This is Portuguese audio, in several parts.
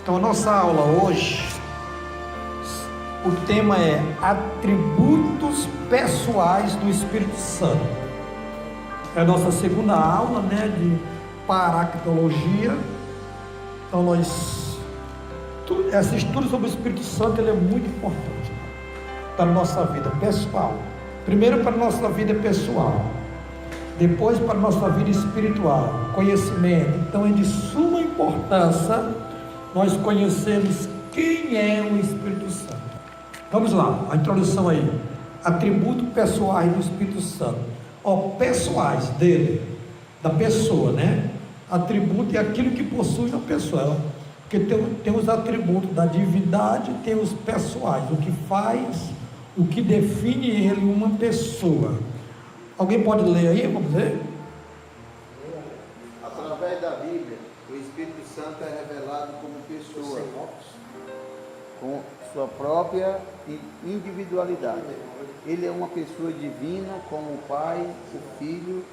Então, a nossa aula hoje, o tema é atributos pessoais do Espírito Santo. É a nossa segunda aula, de paractologia. Então, esse estudo sobre o Espírito Santo ele é muito importante para a nossa vida pessoal. Primeiro para a nossa vida pessoal, depois para a nossa vida espiritual, conhecimento. Então, é de suma importância nós conhecemos quem é o Espírito Santo. Vamos lá, a introdução aí. Atributos pessoais do Espírito Santo. Pessoais dele, da pessoa, Atributo é aquilo que possui a pessoa. Porque tem os atributos da divindade, tem os pessoais, o que faz, o que define ele uma pessoa. Alguém pode ler aí, vamos ver? Através da Bíblia, o Espírito Santo é revelado como pessoa, com sua própria individualidade. Ele é uma pessoa divina, como o Pai, o Filho.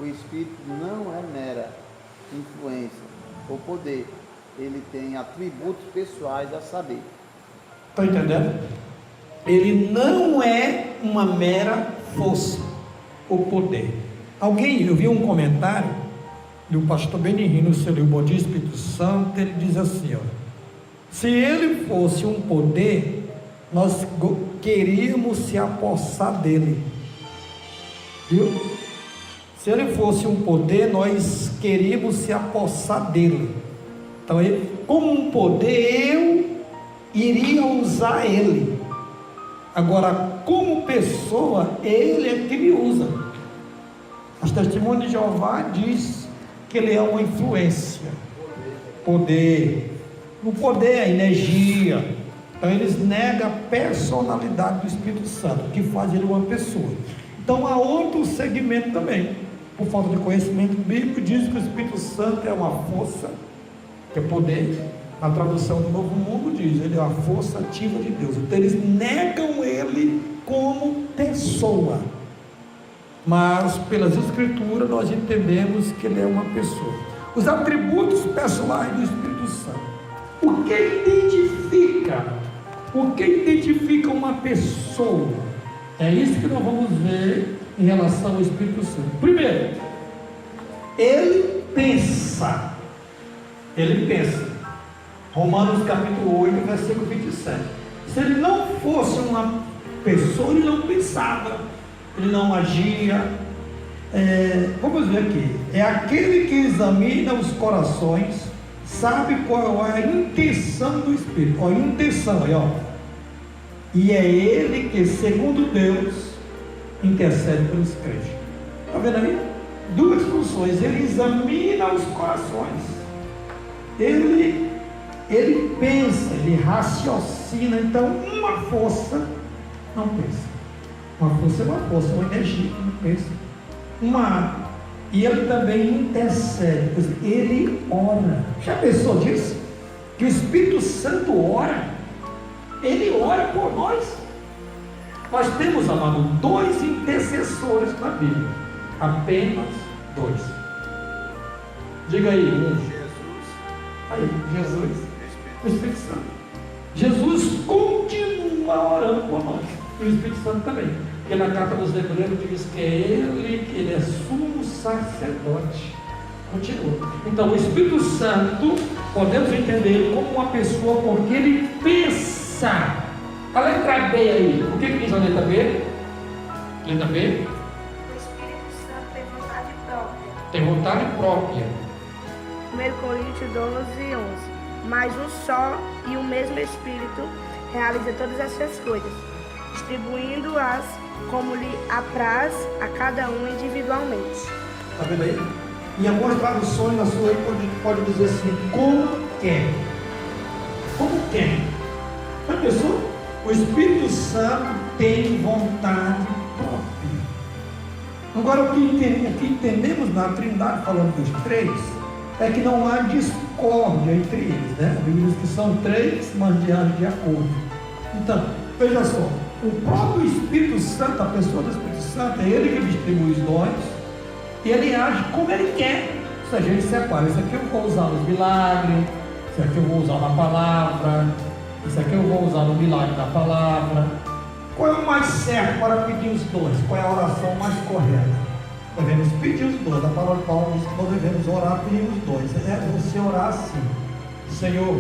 O Espírito não é mera influência ou poder. Ele tem atributos pessoais a saber. Está entendendo? Ele não é uma mera força ou poder. Eu vi um comentário do pastor Benihino, no seu livro Bom Dia Espírito Santo. Ele diz assim, se ele fosse um poder, nós queríamos se apossar dele, viu? Se ele fosse um poder, nós queríamos se apossar dele. Então, como um poder, eu iria usar ele. Agora, como pessoa, ele é que me usa. As Testemunhas de Jeová diz que ele é uma influência, poder. O poder é energia. Então, eles negam a personalidade do Espírito Santo, que faz ele uma pessoa. Então, há outro segmento também. Por falta de conhecimento bíblico, diz que o Espírito Santo é uma força, que é poder. A tradução do Novo Mundo diz, ele é a força ativa de Deus. Então eles negam ele como pessoa, mas pelas Escrituras nós entendemos que ele é uma pessoa. Os atributos pessoais do Espírito Santo, o que identifica uma pessoa? É isso que nós vamos ver em relação ao Espírito Santo. Primeiro, ele pensa. Romanos capítulo 8, versículo 27. Se ele não fosse uma pessoa, ele não pensava, ele não agia. Vamos ver aqui. É aquele que examina os corações, sabe qual é a intenção do Espírito. A intenção aí, E é ele que, segundo Deus, intercede pelos crentes. Está vendo aí? Duas funções. Ele examina os corações. Ele pensa, ele raciocina. Então, uma força não pensa. Uma força é uma força, uma energia que não pensa. E ele também intercede. Ele ora. Já pensou disso? Que o Espírito Santo ora. Ele ora por nós. Nós temos, amado, 2 intercessores na Bíblia. Apenas 2. Diga aí, Jesus, o Espírito Santo. Jesus continua orando por nós. E o Espírito Santo também. Porque na carta dos Hebreus diz que ele é sumo sacerdote. Continua. Então o Espírito Santo, podemos entender ele como uma pessoa porque ele pensa. A letra B aí, o que diz a letra B? Letra B? O Espírito Santo tem vontade própria. Tem vontade própria. 1 Coríntios 12:11. Mas um só e o mesmo Espírito realiza todas essas coisas, distribuindo-as como lhe apraz a cada um individualmente. Está vendo aí? Em algumas traduções na sua pode dizer assim, como quer. Como quer. Já pensou? O Espírito Santo tem vontade própria. Agora, o que entendemos na Trindade, falando dos 3, é que não há discórdia entre eles, A Bíblia diz que são 3, mas de acordo. Então, veja só, o próprio Espírito Santo, a pessoa do Espírito Santo, é ele que distribui os dons, e ele age como ele quer. Se a gente separa, isso aqui eu vou usar nos milagres, Isso aqui eu vou usar na palavra, isso aqui eu vou usar no milagre da palavra. Qual é o mais certo para pedir os dons? Qual é a oração mais correta? Devemos pedir os dons. A palavra de Paulo diz que nós devemos orar pedindo os dons. É você orar assim: Senhor,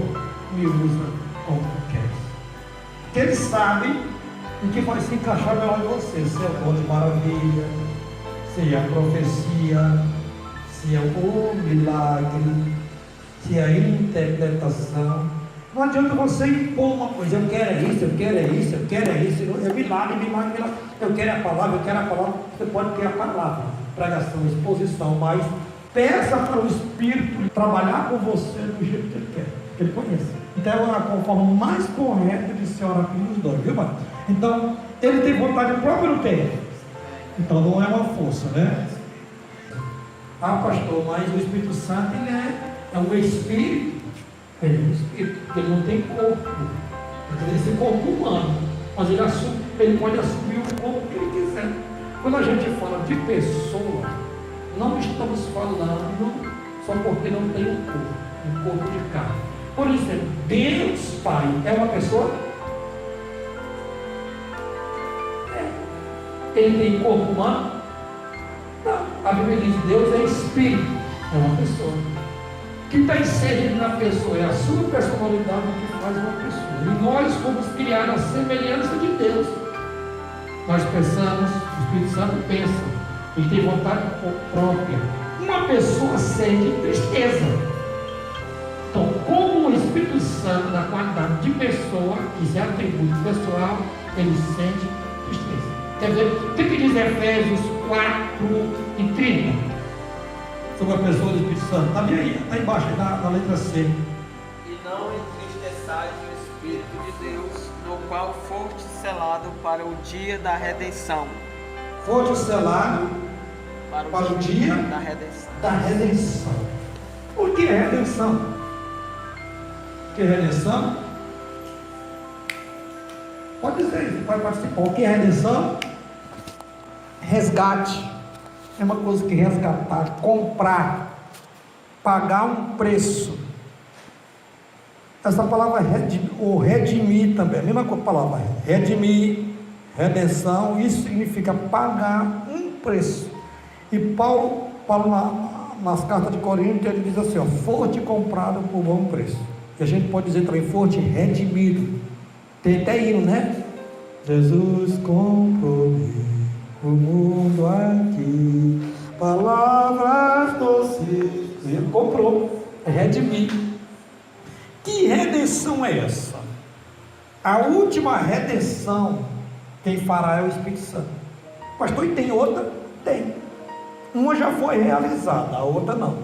me usa como tu queres. Porque Ele sabe o que vai se encaixar melhor em você. Se é o dom de maravilha, se é a profecia, se é o milagre, se é a interpretação. Não adianta você impor uma coisa: eu quero isso, eu quero isso, eu quero isso, é milagre, milagre, milagre. Eu quero a palavra, eu quero a palavra. Você pode ter a palavra, pregação, exposição, mas peça para o Espírito trabalhar com você do jeito que Ele quer, que Ele conhece. Então é a forma mais correta de se orar pelos dons, viu, mano? Então, Ele tem vontade própria, não tem? Então não é uma força, né? Ah, pastor, mas o Espírito Santo, ele é um Espírito. Ele é um Espírito, ele não tem corpo. Ele tem esse corpo humano, mas ele pode assumir o corpo que ele quiser. Quando a gente fala de pessoa, não estamos falando só porque não tem um corpo de carne. Por exemplo, Deus Pai é uma pessoa? Ele tem corpo humano? Não. A Bíblia diz: Deus é Espírito, é uma pessoa. O que está inserido na pessoa é a sua personalidade que faz uma pessoa. E nós fomos criados à semelhança de Deus. Nós pensamos, o Espírito Santo pensa, ele tem vontade própria. Uma pessoa sente tristeza. Então, como o Espírito Santo, na qualidade de pessoa, que é atributo pessoal, ele sente tristeza. Quer dizer, o que diz Efésios 4:30? Sobre a pessoa do Espírito Santo. Está bem aí, está embaixo, na letra C. E não entristeçais o Espírito de Deus, no qual foste selado para o dia da redenção. Foste selado para o dia da redenção. Por que redenção? O que é redenção? Pode dizer isso, pode participar. O que é redenção? Resgate. É uma coisa que resgatar, comprar, pagar um preço. Essa palavra redimir também, a mesma palavra, redimir, redenção, isso significa pagar um preço. E Paulo nas cartas de Coríntios, ele diz assim: ó, foste comprado por bom preço. E a gente pode dizer também, foste redimido. Tem até hino, né? Jesus comprou o mundo aqui, palavras doces. Ele comprou, redimir. Que redenção é essa? A última redenção, quem fará é o Espírito Santo. Pastor, e tem outra? Tem. Uma já foi realizada, a outra não.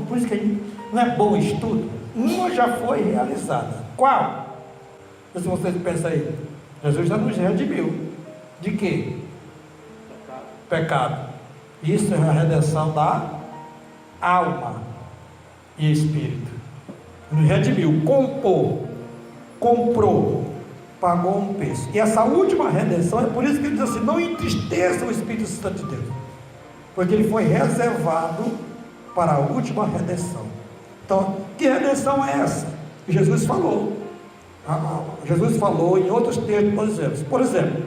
Por isso que não é bom estudo. Uma já foi realizada. Qual? Se vocês pensam aí, Jesus já nos redimiu. De quê? Pecado. Isso é a redenção da alma e espírito. Nos redimiu, comprou, pagou um preço. E essa última redenção, é por isso que ele diz assim: não entristeça o Espírito Santo de Deus, porque ele foi reservado para a última redenção. Então, que redenção é essa? Que Jesus falou. Jesus falou em outros textos, por exemplo,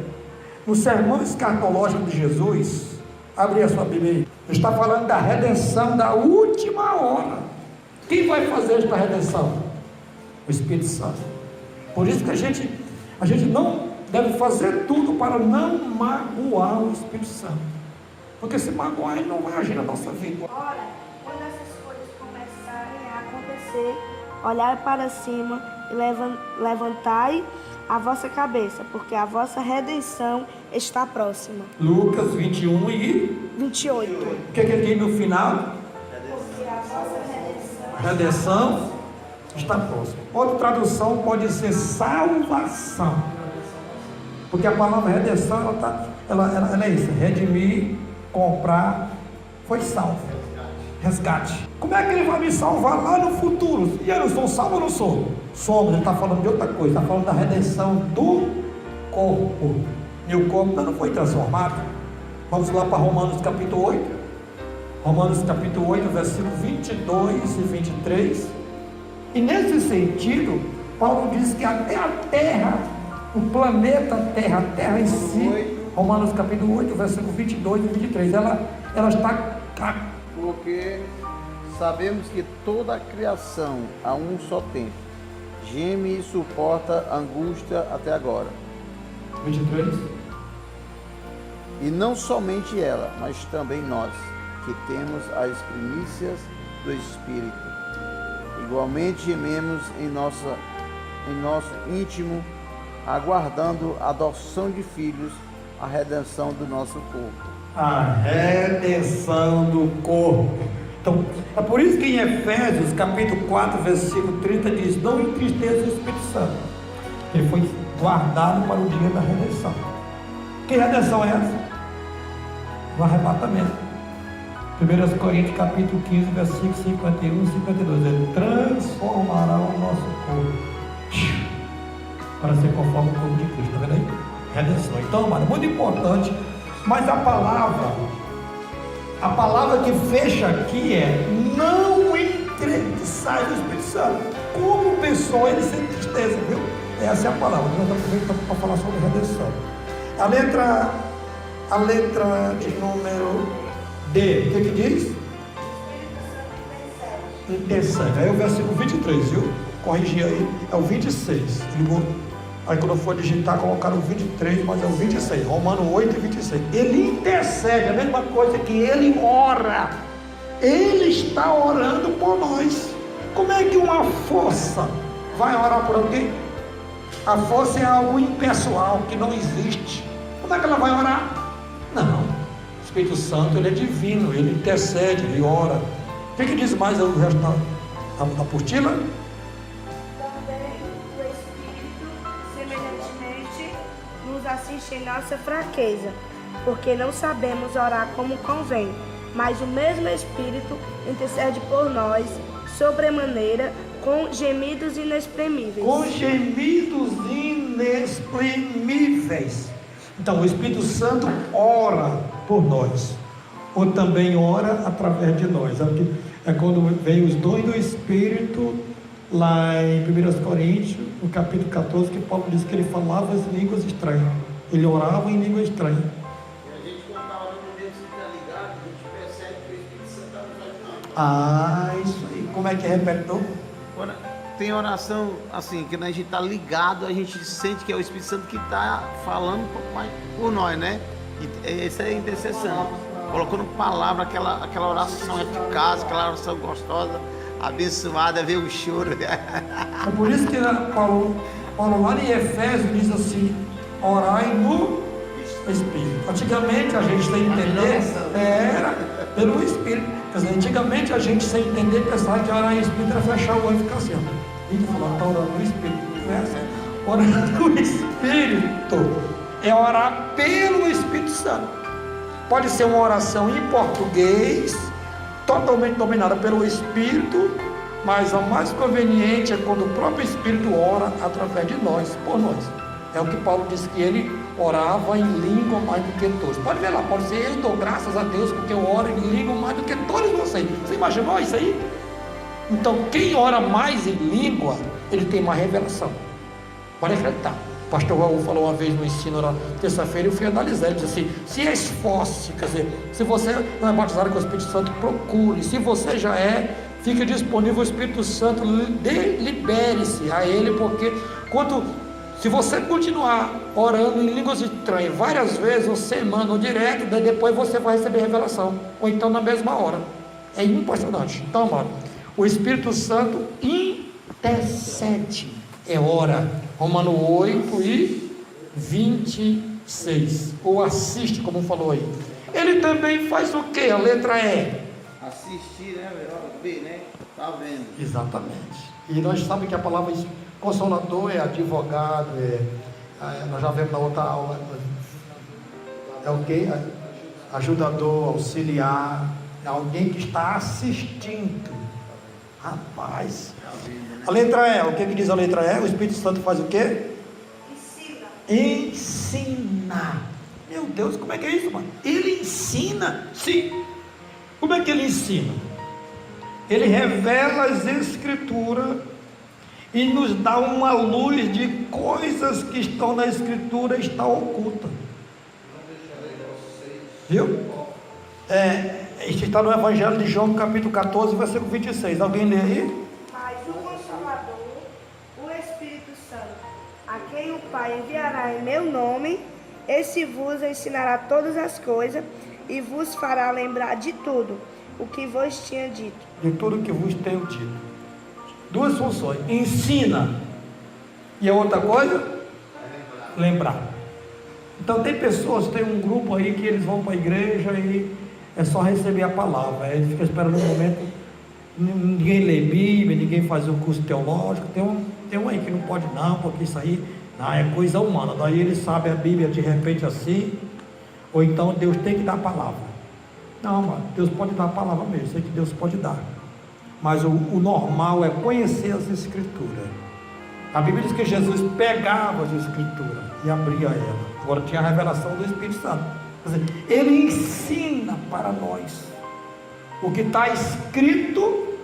no sermão escatológico de Jesus, abre a sua Bíblia aí, está falando da redenção da última hora. Quem vai fazer esta redenção? O Espírito Santo. Por isso que a gente não deve fazer tudo para não magoar o Espírito Santo, porque se magoar, ele não vai agir na nossa vida. Ora, quando essas coisas começarem a acontecer, olhai para cima e levantai a vossa cabeça, porque a vossa redenção está próxima. Lucas 21 e 28. O que ele diz no final? Porque a vossa Redenção está próxima. Outra tradução pode ser salvação, porque a palavra redenção ela é isso: redimir, comprar, foi salvo, resgate. Como é que ele vai me salvar lá no futuro? E eu não sou salvo ou não sou? Somos. Ele está falando de outra coisa, está falando da redenção do corpo, e o corpo ainda não foi transformado. Vamos lá para Romanos capítulo 8. Romanos capítulo 8, versículos 22 e 23. E nesse sentido, Paulo diz que até a terra, o planeta Terra, a terra em si, Romanos capítulo 8, versículo 22 e 23, ela está... Porque sabemos que toda a criação a um só tempo geme e suporta angústia até agora. 23. E não somente ela, mas também nós, que temos as primícias do Espírito. Igualmente gememos em nosso íntimo, aguardando a adoção de filhos, a redenção do nosso corpo. A redenção do corpo. Então, é por isso que em Efésios, capítulo 4, versículo 30, diz: não entristeça o Espírito Santo. Ele foi guardado para o dia da redenção. Que redenção é essa? O arrebatamento. 1 Coríntios, capítulo 15, versículo 51 e 52. Ele transformará o nosso corpo para ser conforme o corpo de Cristo. Está vendo aí? Redenção. Então, mano, é muito importante. Mas a palavra que fecha aqui é: não entristeçais o Espírito Santo. Como pessoa ele se entristece, viu? Essa é a palavra. Nós estamos aproveitando para falar sobre redenção. A letra de número D, o que diz? Intercede. Aí o versículo 23, viu? Corrigir aí, é o 26. Aí quando eu for digitar, colocaram o 23, mas é o 26, Romanos 8 e 26. Ele intercede, a mesma coisa que ele ora. Ele está orando por nós. Como é que uma força vai orar por alguém? A força é algo impessoal, que não existe. Como é que ela vai orar? Não. O Espírito Santo, ele é divino, ele intercede, ele ora. O que diz mais o resto da apostila? Nos assiste em nossa fraqueza, porque não sabemos orar como convém, mas o mesmo Espírito intercede por nós, sobremaneira, com gemidos inexprimíveis. Com gemidos inexprimíveis. Então, o Espírito Santo ora por nós, ou também ora através de nós. É quando vem os dons do Espírito, lá em 1 Coríntios, no capítulo 14, que Paulo diz que ele falava as línguas estranhas. Ele orava em língua estranha. E a gente, quando está orando em Deus, está ligado, a gente percebe que o Espírito Santo está nos ajudando. Ah, isso aí. Como é que repete? Tem oração assim, que a gente está ligado, a gente sente que é o Espírito Santo que está falando por nós, né? E essa é a intercessão. Colocando palavra, aquela oração eficaz, aquela oração gostosa, abençoada, ver o choro. É por isso que Paulo lá em Efésios diz assim: orai no Espírito. Antigamente a gente sem entender era pelo Espírito. Quer dizer, antigamente a gente sem entender pensava que orar em Espírito era fechar o olho e ficar assim. E falar, está orando no Espírito. Orando no Espírito é orar pelo Espírito Santo. Pode ser uma oração em português, totalmente dominada pelo Espírito, mas a mais conveniente é quando o próprio Espírito ora através de nós, por nós. É o que Paulo disse, que ele orava em língua mais do que todos. Pode ver lá, pode ser: eu dou graças a Deus porque eu oro em língua mais do que todos vocês. Você imaginou isso aí? Então, quem ora mais em língua, ele tem mais revelação. Pode acreditar. O pastor Raul falou uma vez no ensino, na terça-feira, eu fui analisar, ele disse assim: se esforce, quer dizer, se você não é batizado com o Espírito Santo, procure. Se você já é, fique disponível ao Espírito Santo, libere-se a ele, porque se você continuar orando em línguas estranhas várias vezes, ou semana, ou direto, daí depois você vai receber revelação, ou então na mesma hora. É impressionante. Então, amado, o Espírito Santo intercede, ora. Romanos 8 e 26, ou assiste, como falou aí. Ele também faz o que? A letra E. Assistir, né? B, né? Tá vendo? Exatamente. E nós sabemos que a palavra consolador é advogado, nós já vemos na outra aula, é o que? Ajudador, auxiliar, é alguém que está assistindo. Rapaz, a letra E, o que diz a letra E? O Espírito Santo faz o quê? Ensina. Meu Deus, como é que é isso, mano? Ele ensina, sim. Como é que ele ensina? Ele revela as Escrituras e nos dá uma luz de coisas que estão na Escritura, está oculta. Viu? Isso está no Evangelho de João, capítulo 14, versículo 26. Alguém lê aí? Mas o Consolador, o Espírito Santo, a quem o Pai enviará em meu nome, esse vos ensinará todas as coisas e vos fará lembrar de tudo o que vos tinha dito. De tudo que vos tenho dito. Duas funções: ensina, e a outra coisa? Lembrar. Então tem pessoas, tem um grupo aí que eles vão para a igreja e é só receber a palavra. Eles ficam esperando um momento, ninguém lê Bíblia, ninguém faz um curso teológico. Tem um aí que não pode não, porque isso aí não, é coisa humana. Daí ele sabe a Bíblia de repente assim, ou então Deus tem que dar a palavra. Não, mano, Deus pode dar a palavra mesmo, sei que Deus pode dar. Mas o normal é conhecer as Escrituras. A Bíblia diz que Jesus pegava as Escrituras e abria ela. Agora tinha a revelação do Espírito Santo. Quer dizer, ele ensina para nós o que está escrito,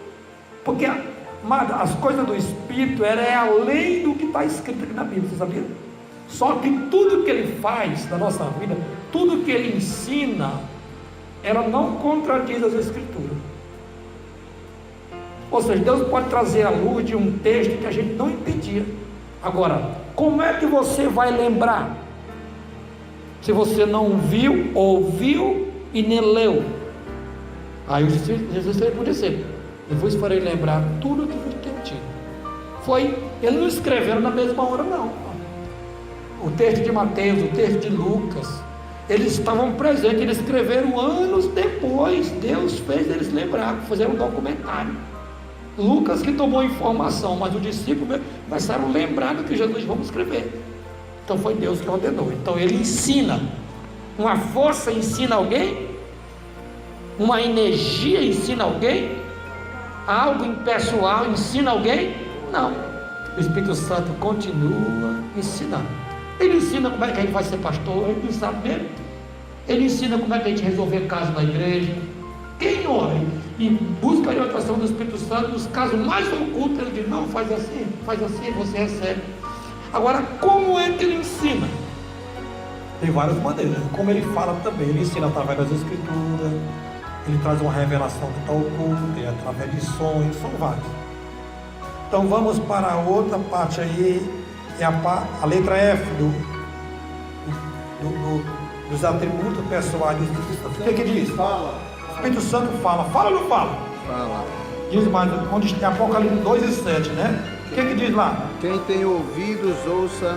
porque as coisas do Espírito é além do que está escrito aqui na Bíblia, você sabia? Só que tudo que ele faz na nossa vida, tudo que ele ensina, ela não contradiz as Escrituras. Ou seja, Deus pode trazer à luz de um texto que a gente não entendia. Agora, como é que você vai lembrar? Se você não viu, ouviu e nem leu. Aí Jesus podia dizer: eu vos farei lembrar tudo o que vos tenho dito. Ele não escreveu na mesma hora não. O texto de Mateus, o texto de Lucas, eles estavam presentes, eles escreveram anos depois. Deus fez eles lembrar, fizeram um documentário. Lucas que tomou informação, mas os discípulos começaram a lembrar do que Jesus vamos escrever. Então foi Deus que ordenou. Então ele ensina. Uma força ensina alguém? Uma energia ensina alguém? Algo impessoal ensina alguém? Não. O Espírito Santo continua ensinando. Ele ensina como é que a gente vai ser pastor, ele não sabe mesmo. Ele ensina como é que a gente resolver casos na igreja. Quem ora e busca a orientação do Espírito Santo, nos casos mais ocultos, ele diz: não, faz assim, você recebe. Agora, como é que ele ensina? Tem várias maneiras. Como ele fala também, ele ensina através das Escrituras, ele traz uma revelação que está oculta, é através de sonhos, são vários. Então vamos para a outra parte aí, é a letra F dos atributos pessoais do Espírito Santo. O que diz? Fala. O Espírito Santo fala ou não fala? Fala. Diz mais, onde tem Apocalipse 2:7, né? O que diz lá? Quem tem ouvidos, ouça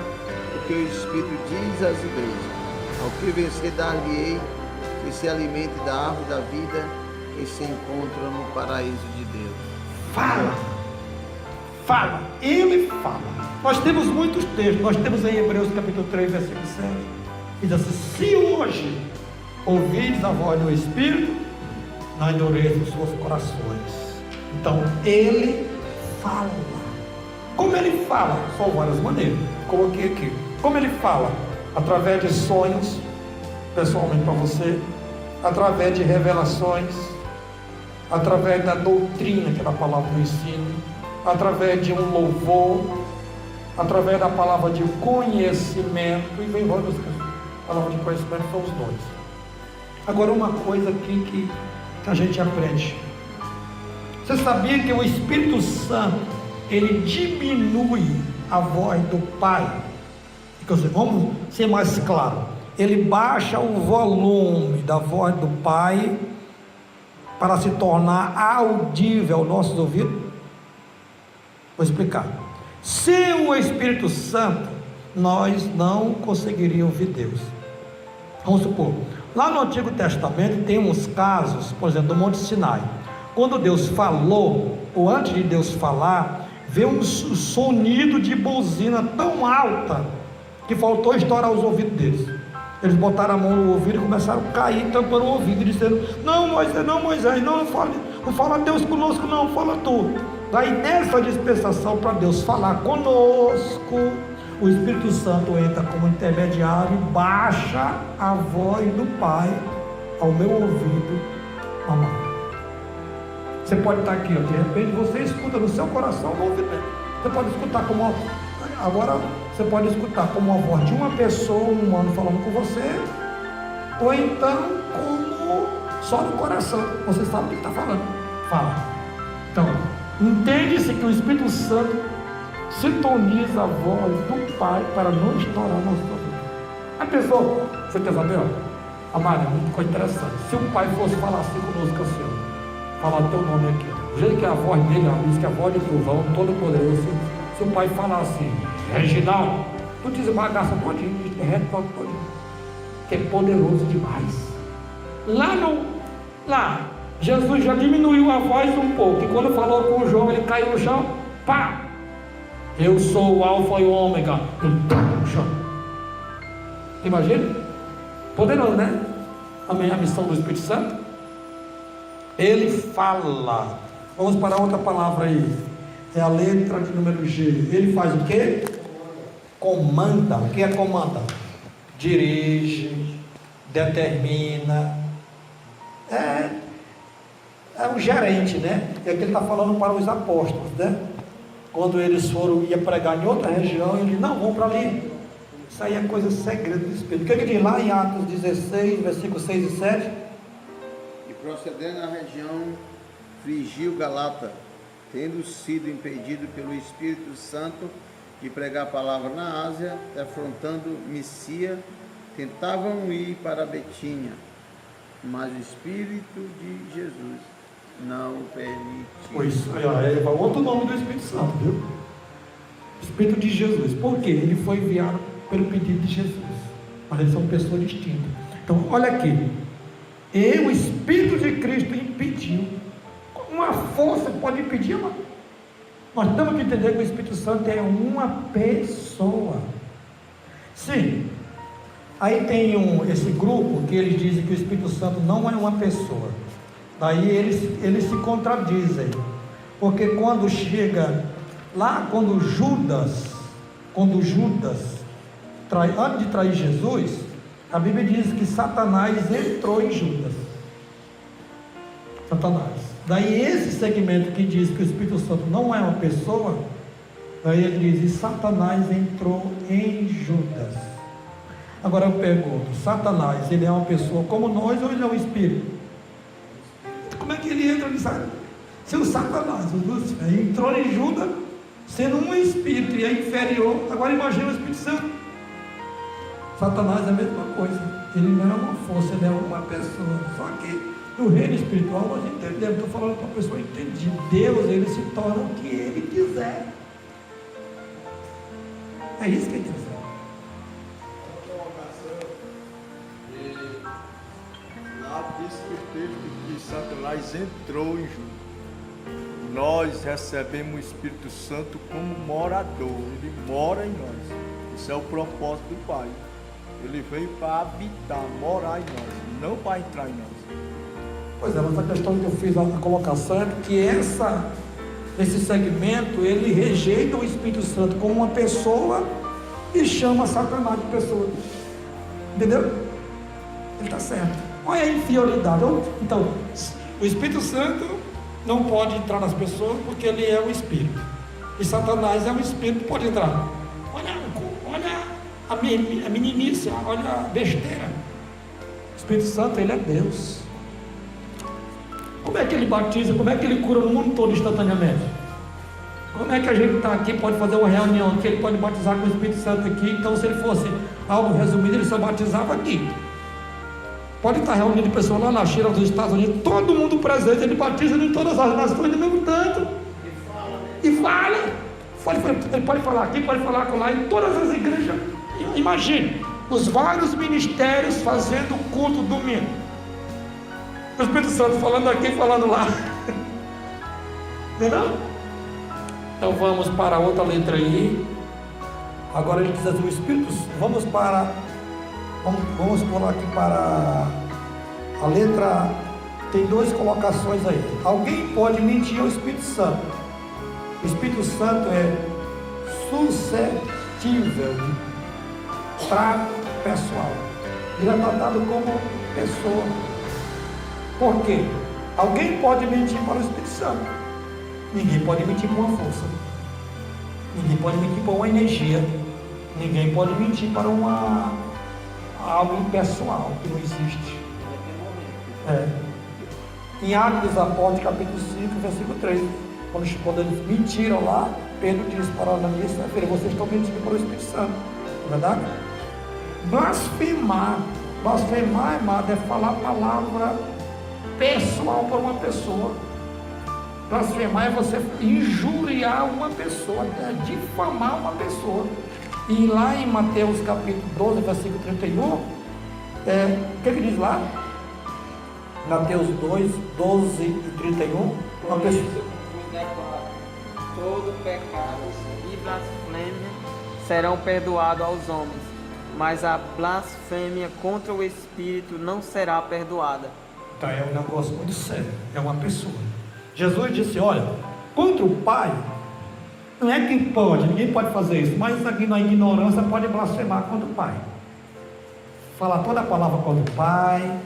o que o Espírito diz às igrejas. Ao que vencer, dar-lhe-ei que se alimente da árvore da vida que se encontra no paraíso de Deus. Fala, ele fala. Nós temos muitos textos, nós temos em Hebreus capítulo 3, versículo 7, diz assim: se hoje ouvides a voz do Espírito, não endureçam os seus corações. Então ele fala. Como ele fala? São várias maneiras. Coloquei aqui. Como ele fala? Através de sonhos, pessoalmente para você, através de revelações, através da doutrina, que é a palavra do ensino, através de um louvor, através da palavra de conhecimento, e vem várias coisas. A palavra de conhecimento são os dons. Agora, uma coisa aqui que a gente aprende. Você sabia que o Espírito Santo, ele diminui a voz do Pai? Vamos ser mais claro. Ele baixa o volume da voz do Pai para se tornar audível aos nossos ouvidos. Vou explicar. Sem o Espírito Santo, nós não conseguiríamos ouvir Deus. Vamos supor, lá no Antigo Testamento tem uns casos, por exemplo, do Monte Sinai. Quando Deus falou, ou antes de Deus falar, veio um sonido de buzina tão alta que faltou estourar os ouvidos deles. Eles botaram a mão no ouvido e começaram a cair, tampando o ouvido, dizendo: não Moisés, não fala Deus conosco, não, fala tu. Daí nessa dispensação para Deus falar conosco, o Espírito Santo entra como intermediário e baixa a voz do Pai ao meu ouvido. Mamãe, você pode estar aqui, ó, de repente você escuta no seu coração, no ouvido dele. Você pode escutar como agora você pode escutar como a voz de uma pessoa, um humano falando com você, ou então como só no coração. Você sabe o que está falando. Fala. Então, entende-se que o Espírito Santo sintoniza a voz do Pai para não estourar na sua vida. A pessoa, você quer saber? Amada, muito coisa interessante. Se o Pai fosse falar assim conosco assim, falar teu nome aqui, do jeito que a voz dele, diz que a voz de trovão, todo poderoso, se o Pai falar assim, Reginaldo, tu desbagaça todinho, derrete todinho, que é poderoso demais. Lá, Jesus já diminuiu a voz um pouco, e quando falou com o João, ele caiu no chão, pá! Eu sou o Alfa e o Ômega, no chão. Imagina? Poderoso, né? Amém? A missão do Espírito Santo. Ele fala. Vamos para outra palavra aí. É a letra de número G. Ele faz o quê? Comanda. O que é comanda? Dirige, determina. É um gerente, né? É o que ele está falando para os apóstolos, né? Quando eles ia pregar em outra região, ele disse, não, vão para ali. Isso aí é coisa segredo do Espírito. O que diz lá em Atos 16, versículos 6 e 7? E procedendo à região Frigio-Galata, tendo sido impedido pelo Espírito Santo de pregar a palavra na Ásia, afrontando Misia, tentavam ir para Betínia, mas o Espírito de Jesus não o permitiu. Pois, é outro nome do Espírito Santo, viu? Espírito de Jesus. Por quê? Ele foi enviado pelo pedido de Jesus. Mas eles são pessoas distintas. Então, olha aqui. E o Espírito de Cristo impediu. Uma força pode impedir, mas nós temos que entender que o Espírito Santo é uma pessoa. Sim. Aí tem esse grupo que eles dizem que o Espírito Santo não é uma pessoa. Daí eles se contradizem. Porque quando chega lá, quando Judas antes de trair Jesus, a Bíblia diz que Satanás entrou em Judas. Satanás. Daí esse segmento que diz que o Espírito Santo não é uma pessoa, daí ele diz, e Satanás entrou em Judas. Agora eu pergunto, Satanás, ele é uma pessoa como nós ou ele é um espírito? Como é que ele entra nisso? Se o Satanás, o Lúcifer, entrou em Judas, sendo um espírito e é inferior, agora imagina o Espírito Santo. Satanás é a mesma coisa, ele não é uma força, ele é uma pessoa. Só que no reino espiritual nós entendemos, estou falando para a pessoa entender, Deus, ele se torna o que ele quiser. É isso que é interessante. Lá diz que o texto que Satanás entrou em Judas. Nós recebemos o Espírito Santo como morador, ele mora em nós. Isso é o propósito do Pai. Ele veio para habitar, morar em nós, não para entrar em nós. Pois é, mas a questão que eu fiz a colocação é que esse segmento, ele rejeita o Espírito Santo como uma pessoa e chama Satanás de pessoa. Entendeu? Ele está certo. Olha a inferioridade. Então, o Espírito Santo não pode entrar nas pessoas porque ele é um espírito. E Satanás é um espírito, pode entrar. Olha a meninice, olha a besteira. O Espírito Santo, ele é Deus. Como é que ele batiza? Como é que ele cura no mundo todo instantaneamente? Como é que a gente está aqui, pode fazer uma reunião que ele pode batizar com o Espírito Santo aqui? Então, se ele fosse algo resumido, ele só batizava aqui. Pode estar reunindo pessoas lá na China, dos Estados Unidos, todo mundo presente, ele batiza em todas as nações do mesmo tanto. E fala. Ele pode falar aqui, pode falar lá, em todas as igrejas. Imagine, os vários ministérios fazendo culto domingo. O Espírito Santo falando aqui, falando lá. Entendeu? Então vamos para outra letra aí. Agora ele diz assim, o Espírito, vamos pular aqui para a letra, tem duas colocações aí. Alguém pode mentir ao Espírito Santo. O Espírito Santo é suscetível de trato pessoal. Ele é tratado como pessoa. Por quê? Alguém pode mentir para o Espírito Santo. Ninguém pode mentir com uma força. Ninguém pode mentir para uma energia. Ninguém pode mentir para algo impessoal que não existe. Em Atos dos Apóstolos, capítulo 5, versículo 3, quando eles mentiram lá, Pedro disse para Ananias: vocês estão mentindo para o Espírito Santo, não é verdade? Blasfemar, amado, é falar a palavra pessoal para uma pessoa. Blasfemar é você injuriar uma pessoa, é difamar uma pessoa. E lá em Mateus capítulo 12, versículo 31, o que diz lá? Mateus 2, 12 e 31, uma pessoa... Todo pecado e blasfêmia serão perdoados aos homens, mas a blasfêmia contra o Espírito não será perdoada. Então é um negócio muito sério, é uma pessoa. Jesus disse: olha, contra o Pai, não é quem pode, ninguém pode fazer isso, mas aqui na ignorância pode blasfemar contra o Pai. Falar toda a palavra contra o Pai,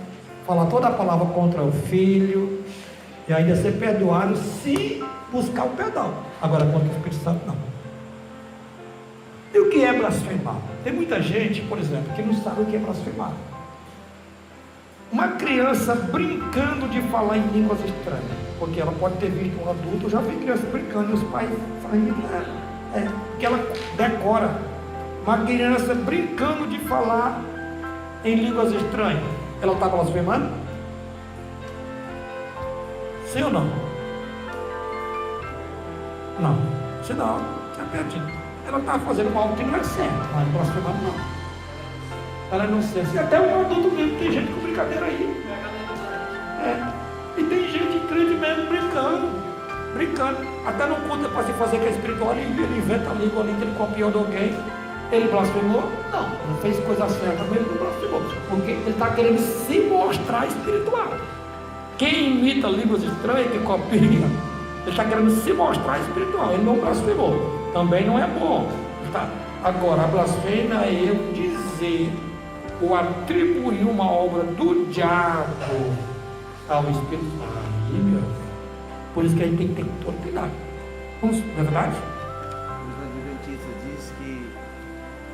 falar toda a palavra contra o Filho, e ainda ser perdoado se buscar o perdão. Agora contra o Espírito Santo não. E o que é blasfemar? Tem muita gente, por exemplo, que não sabe o que é blasfemar. Uma criança brincando de falar em línguas estranhas, porque ela pode ter visto um adulto. Eu já vi criança brincando e os pais falando que ela decora. Uma criança brincando de falar em línguas estranhas, ela está blasfemando? Sim ou não? Não, senão, você é perdido. Ela está fazendo algo que não é certo, mas blasfemando não. Ela não sei. Se até um adulto mesmo, tem gente com brincadeira aí. E tem gente crente mesmo brincando. Até não conta para se fazer que é espiritual, ele inventa a língua ali que ele copiou de alguém. Ele blasfemou? Não fez coisa certa, mas ele não blasfemou. Porque ele está querendo se mostrar espiritual. Quem imita línguas estranhas, que copia, ele está querendo se mostrar espiritual. Ele não blasfemou. Também não é bom. Tá? Agora, a blasfêmia é eu dizer ou atribuir uma obra do diabo ao Espírito Santo. Por isso que a gente tem que ter todo cuidado. Não é verdade? Os adventistas diz que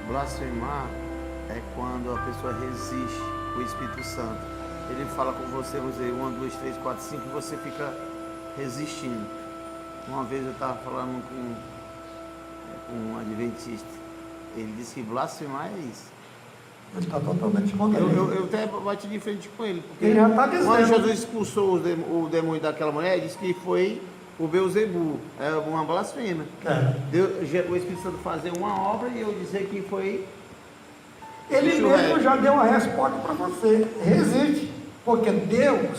blasfemar é quando a pessoa resiste ao Espírito Santo. Ele fala com você, vamos dizer, 1, 2, 3, 4, 5, e você fica resistindo. Uma vez eu estava falando com um adventista, ele disse que blasfemar é isso. Ele está totalmente contra ele. Eu até bati de frente com ele, porque ele já está dizendo. Quando Jesus expulsou o demônio daquela mulher, ele disse que foi o Beelzebu, é uma blasfêmia. O Espírito Santo fazer uma obra e eu dizer que foi... Ele mesmo já deu a resposta para você: resiste, porque Deus,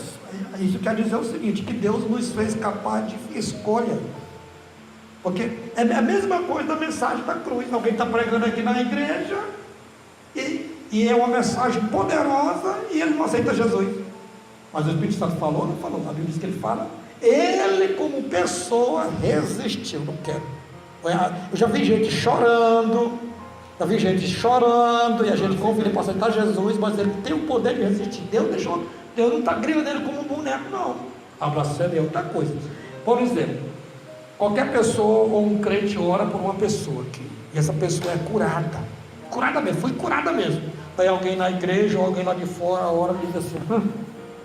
isso quer dizer o seguinte, que Deus nos fez capaz de escolha. Porque é a mesma coisa da mensagem da cruz. Alguém está pregando aqui na igreja e é uma mensagem poderosa e ele não aceita Jesus. Mas o Espírito Santo falou ou não falou? A Bíblia diz que ele fala. Ele como pessoa resistiu, não quero. Eu já vi gente chorando, e a gente convida para aceitar Jesus, mas ele tem o poder de resistir. Deus não está grilando ele como um boneco, não. A blasfêmia é outra coisa. Por exemplo, qualquer pessoa ou um crente ora por uma pessoa aqui, e essa pessoa é curada mesmo, foi curada mesmo. Aí alguém na igreja ou alguém lá de fora ora e diz assim: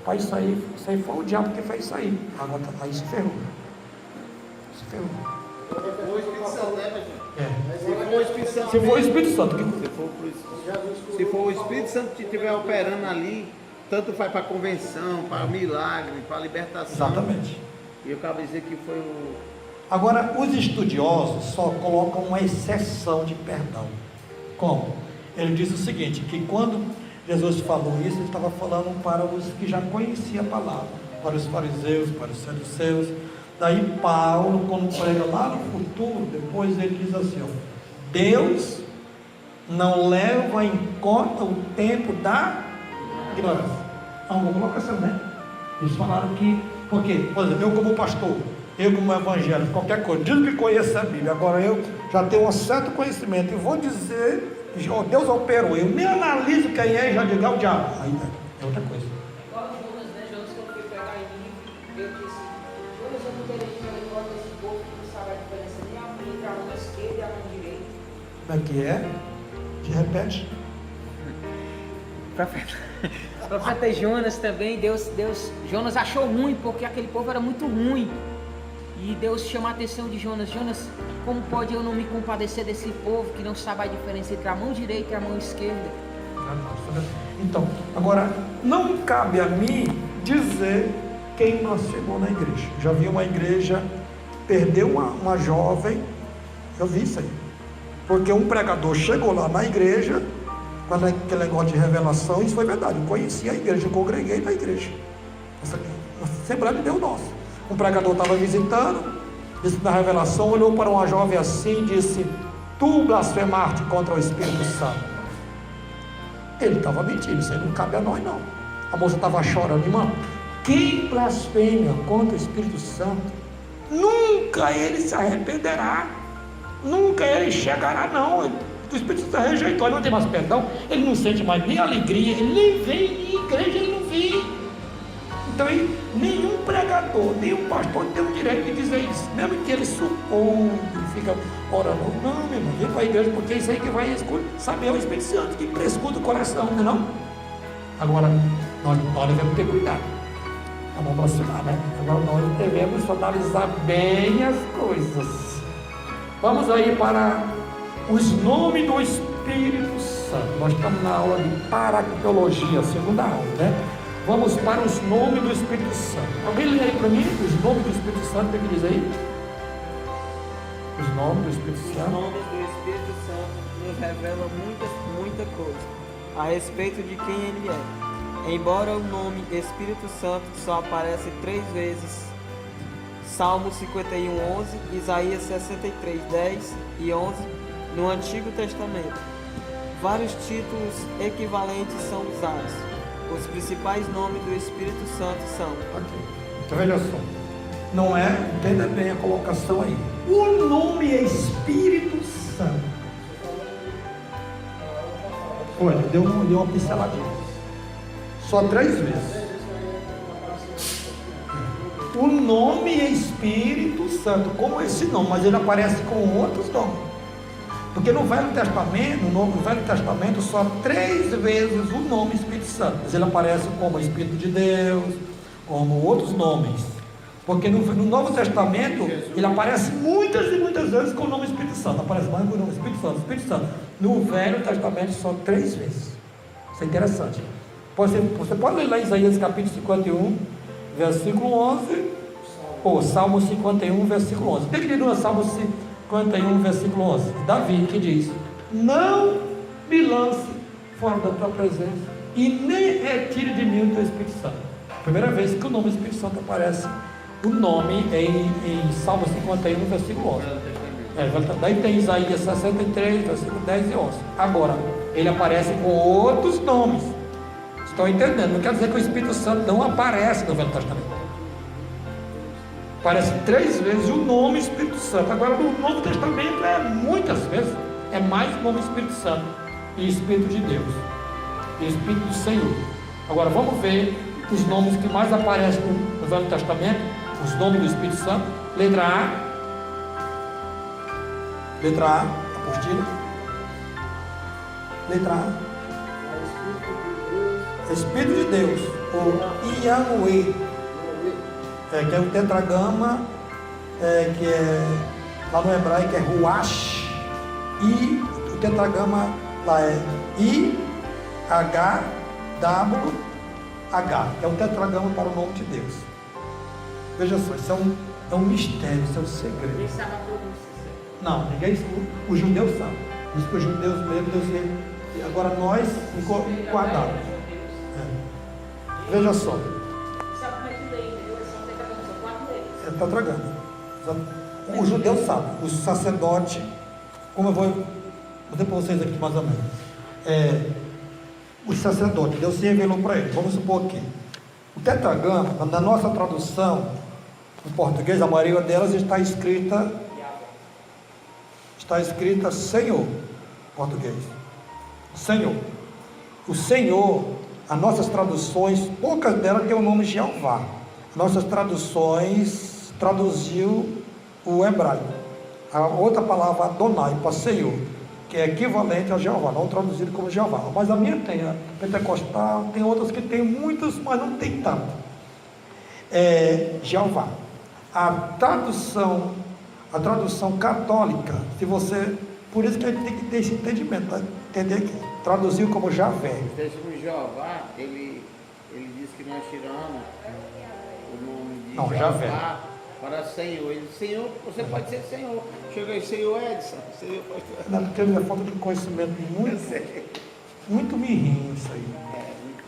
pai, isso aí foi o diabo que fez isso aí. Agora aí se ferrou. Se for o Espírito Santo, se for o Espírito Santo que estiver operando ali, tanto faz para convenção, para milagre, para libertação. Exatamente. E eu acabo de dizer que foi o... Agora, os estudiosos só colocam uma exceção de perdão. Como? Ele diz o seguinte, que quando Jesus falou isso, ele estava falando para os que já conheciam a palavra, para os fariseus, para os saduceus. Daí Paulo, quando prega lá no futuro, depois ele diz assim: ó, Deus não leva em conta o tempo da ignorância. Não, vou colocar assim, né? Eles falaram que, porque, por exemplo, eu como pastor, eu como evangélico, qualquer coisa, digo que conheço a Bíblia, agora eu já tenho um certo conhecimento e vou dizer, Deus operou, eu nem analiso quem é e já digo: é o diabo. Aí é outra coisa. Agora Jonas, né? Jonas, quando foi pegar em mim, eu disse: Jonas, eu não teria que fazer igual desse povo que não sabe a diferença nem entre a onda esquerda e a mão direita. Como é que é? Te repete. Profeta Jonas também, Jonas achou ruim, porque aquele povo era muito ruim. E Deus chamou a atenção de Jonas. Jonas, como pode eu não me compadecer desse povo que não sabe a diferença entre a mão direita e a mão esquerda? Então, agora, não cabe a mim dizer quem nós chegou na igreja. Já vi uma igreja perder uma jovem, eu vi isso aí. Porque um pregador chegou lá na igreja, quando aquele negócio de revelação, isso foi verdade. Eu conheci a igreja, eu congreguei na igreja. Na Assembleia de Deus nossa. Um pregador estava visitando, disse na revelação, olhou para uma jovem assim e disse: tu blasfemaste contra o Espírito Santo. Ele estava mentindo, isso aí não cabe a nós não. A moça estava chorando, irmão. Quem blasfema contra o Espírito Santo, nunca ele se arrependerá, nunca ele chegará não. O Espírito Santo rejeitou, ele não tem mais perdão, ele não sente mais nem alegria, ele nem vem em igreja, ele não vem. Então nenhum pregador, nenhum pastor tem o direito de dizer isso, mesmo que ele suponha, ele fica orando. Não, meu irmão, vem para a igreja, porque é isso aí que vai saber o Espírito Santo, que prescuta o coração, não é não? Agora, nós devemos ter cuidado. Vamos aproximar, né? Agora nós devemos analisar bem as coisas. Vamos aí para os nomes do Espírito Santo. Nós estamos na aula de paractologia, segunda aula, né? Vamos para os nomes do Espírito Santo. Alguém lê aí para mim os nomes do Espírito Santo? O que diz aí? Os nomes do Espírito Os Santo. nomes do Espírito Santo nos revelam muita coisa a respeito de quem ele é. Embora o nome Espírito Santo só aparece 3 vezes, Salmo 51, 11, Isaías 63, 10 e 11 no Antigo Testamento. Vários títulos equivalentes são usados. Os principais nomes do Espírito Santo são... Aqui. Então veja só. Não é, entenda bem a colocação aí. O nome é Espírito Santo. Olha, deu uma pinceladinha. Só 3 vezes. O nome é Espírito Santo. Como esse nome, mas ele aparece com outros nomes. Porque no Velho Testamento, só 3 vezes o nome Espírito Santo. Mas ele aparece como Espírito de Deus, como outros nomes. Porque no Novo Testamento, ele aparece muitas e muitas vezes com o nome Espírito Santo. Aparece mais com o nome Espírito Santo, Espírito Santo. No Velho Testamento, só 3 vezes. Isso é interessante. Você pode ler lá Isaías capítulo 51, versículo 11, ou Salmo 51, versículo 11. Tem que ler no Salmo 51, versículo 11. Davi que diz: não me lance fora da tua presença e nem retire de mim o teu Espírito Santo. Primeira vez que o nome Espírito Santo aparece, o nome em Salmo 51, versículo 11. Daí tem Isaías 63, versículo 10 e 11. Agora, ele aparece com outros nomes. Estão entendendo? Não quer dizer que o Espírito Santo não aparece no Velho Testamento. Aparece 3 vezes o nome Espírito Santo. Agora, no Novo Testamento é muitas vezes. É mais o nome Espírito Santo e Espírito de Deus e Espírito do Senhor. Agora, vamos ver os nomes que mais aparecem no Velho Testamento. Os nomes do Espírito Santo. Letra A. Letra A, apostila. Letra A. Espírito de Deus, ou Yahweh, que é o tetragrama, que é lá no hebraico é Ruach, e o tetragrama lá é IHWH, que é o tetragrama para o nome de Deus. Veja só, isso é um mistério, isso é um segredo. Ninguém sabe a pronúncia. Não, ninguém, o judeu sabe. Diz que os judeus mesmo, Deus, agora nós guardamos. Veja só. Sabe como é que lê, entendeu? Eles são tetragramas, são 4 letras. Tetragrama. O judeu sabe, o sacerdote, como eu vou dizer para vocês aqui mais ou menos. O sacerdote, Deus se revelou para ele. Vamos supor que o tetragrama, na nossa tradução, em português, a maioria delas está escrita Senhor, em português. Senhor. O Senhor, as nossas traduções, poucas delas têm o nome Jeová. Nossas traduções traduziu o hebraico. A outra palavra Adonai, para Senhor, que é equivalente a Jeová, não traduzido como Jeová. Mas a minha tem, a pentecostal, tem outras que tem muitas, mas não tem tanto. É Jeová. A tradução católica, se você, por isso que a gente tem que ter esse entendimento, tá? Entender que traduziu como Javé. O texto de Jeová, ele diz que nós tiramos o nome de Não, Jeová Javé. para Senhor. Ele, Senhor, você pode ser Senhor. Chega aí, Senhor Edson. Senhor, Não, porque é falta de conhecimento muito mirrinho isso aí.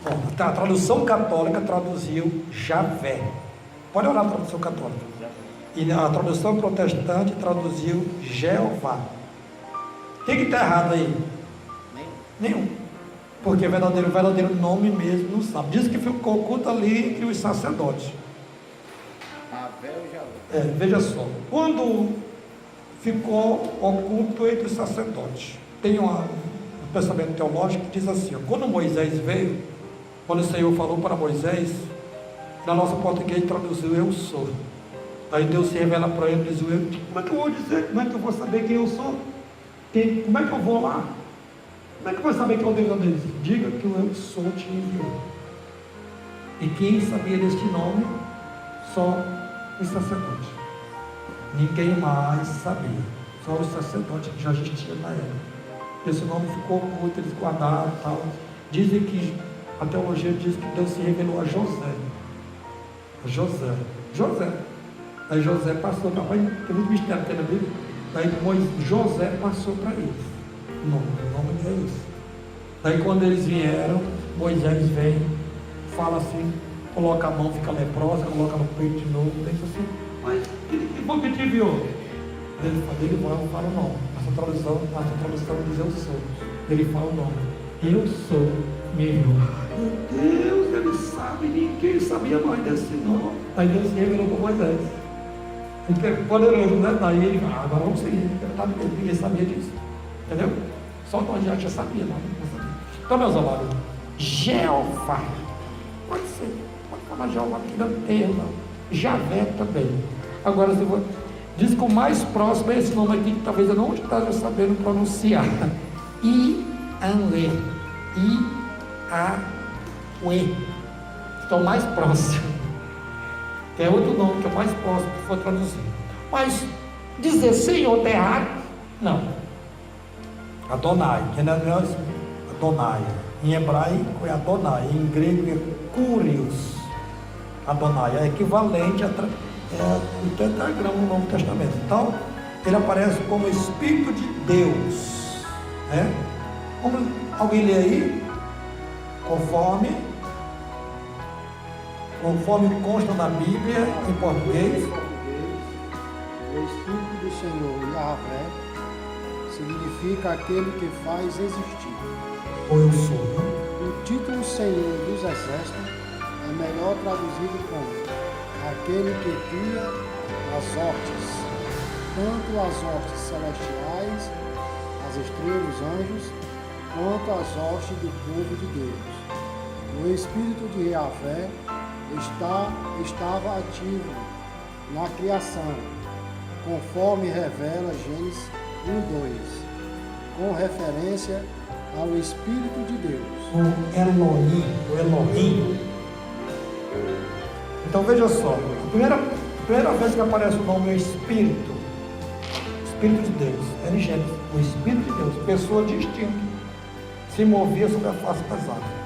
Bom, a tradução católica traduziu Javé. Pode olhar a tradução católica. E a tradução protestante traduziu Jeová. O que está errado aí? Nenhum. Porque o verdadeiro nome mesmo não sabe. Diz que ficou oculto ali entre os sacerdotes. Veja só, quando ficou oculto entre os sacerdotes, tem um pensamento teológico que diz assim, ó, quando Moisés veio, quando o Senhor falou para Moisés, na nossa português traduziu eu sou. Aí Deus se revela para ele e diz, como é que eu vou dizer, como é que eu vou saber quem eu sou? Como é que eu vou lá? Como é que eu vou saber que é o Deus deles? Diga que o eu sou te enviou. E quem sabia deste nome? Só os sacerdotes. Ninguém mais sabia. Só os sacerdotes que já existiam na época. Esse nome ficou oculto, eles guardaram e tal. Dizem que, a teologia diz que Deus se revelou a José. José. Aí José passou para tem muito mistério que tem na Bíblia. Daí José passou para eles. O nome é esse. Daí quando eles vieram, Moisés vem, fala assim, coloca a mão, fica leprosa, coloca no peito de novo, pensa assim, mas que bom que te enviou? Ele fala o nome. Essa tradução diz eu sou. Ele fala o nome. Eu sou, me enviou. Meu Deus, ele sabe, ninguém sabia mais desse nome. Aí Deus se revelou para Moisés. Ele é poderoso, né? Daí ele fala, agora vamos seguir. Ninguém sabia disso. Entendeu? Só nós já sabia, não sabia. Então, meus amados, Jeová. Pode ser. Pode falar Jeová aqui na terra. Javé também. Agora, se for, diz que o mais próximo é esse nome aqui, que talvez eu não esteja sabendo pronunciar. I-A-U-E. I-A-U-E. Então, mais próximo. É outro nome que é mais próximo que for traduzido. Mas dizer Senhor está errado? Não. Adonai, que não é Adonai. Em hebraico é Adonai, em grego é Kurios. Adonai é equivalente a o tetragrama no Novo Testamento. Então, ele aparece como Espírito de Deus. Né? Alguém lê aí? Conforme consta na Bíblia, em português. O Espírito do Senhor, Yahvé, significa aquele que faz existir. Ou eu sou. O título Senhor dos Exércitos é melhor traduzido como aquele que cria as hortes, tanto as hortes celestiais, as estrelas, os anjos, quanto as hortes do povo de Deus. O Espírito de Yahvé estava ativo na criação, conforme revela Gênesis 1:2, com referência ao Espírito de Deus. O Elohim. Então veja só, a primeira vez que aparece o nome é Espírito de Deus, é em Gênesis, o Espírito de Deus, pessoa distinta, se movia sobre a face das águas.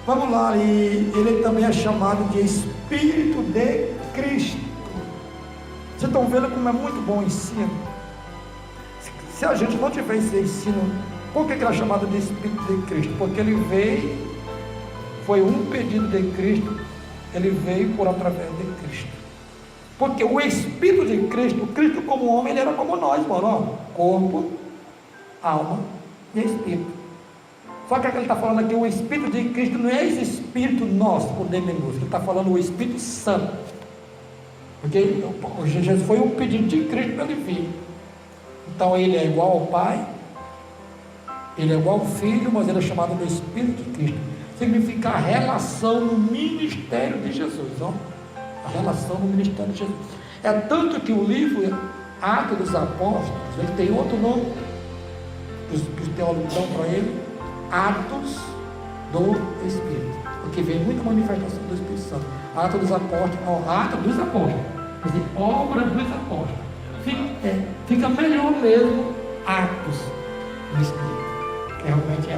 Vamos lá, e ele também é chamado de Espírito de Cristo. Vocês estão vendo como é muito bom o ensino? Se a gente não tiver esse ensino, por que ele é chamado de Espírito de Cristo? Porque ele veio, foi um pedido de Cristo, ele veio por através de Cristo. Porque o Espírito de Cristo, Cristo como homem, ele era como nós, mano, ó, corpo, alma e Espírito. Só que ele está falando aqui, o Espírito de Cristo não é esse Espírito nosso, por minúsculo, ele está falando o Espírito Santo. Porque Jesus foi um pedido de Cristo para ele vir. Então ele é igual ao Pai, ele é igual ao Filho, mas ele é chamado de Espírito de Cristo. Significa a relação no ministério de Jesus, ó. A relação no ministério de Jesus. É tanto que o livro Atos dos Apóstolos, ele tem outro nome, que os teólogos dão para ele, Atos do Espírito, porque vem muita manifestação do Espírito Santo. Atos dos Apóstolos, Atos dos Apóstolos, quer dizer, obra dos Apóstolos. Fica melhor mesmo Atos do Espírito, que realmente é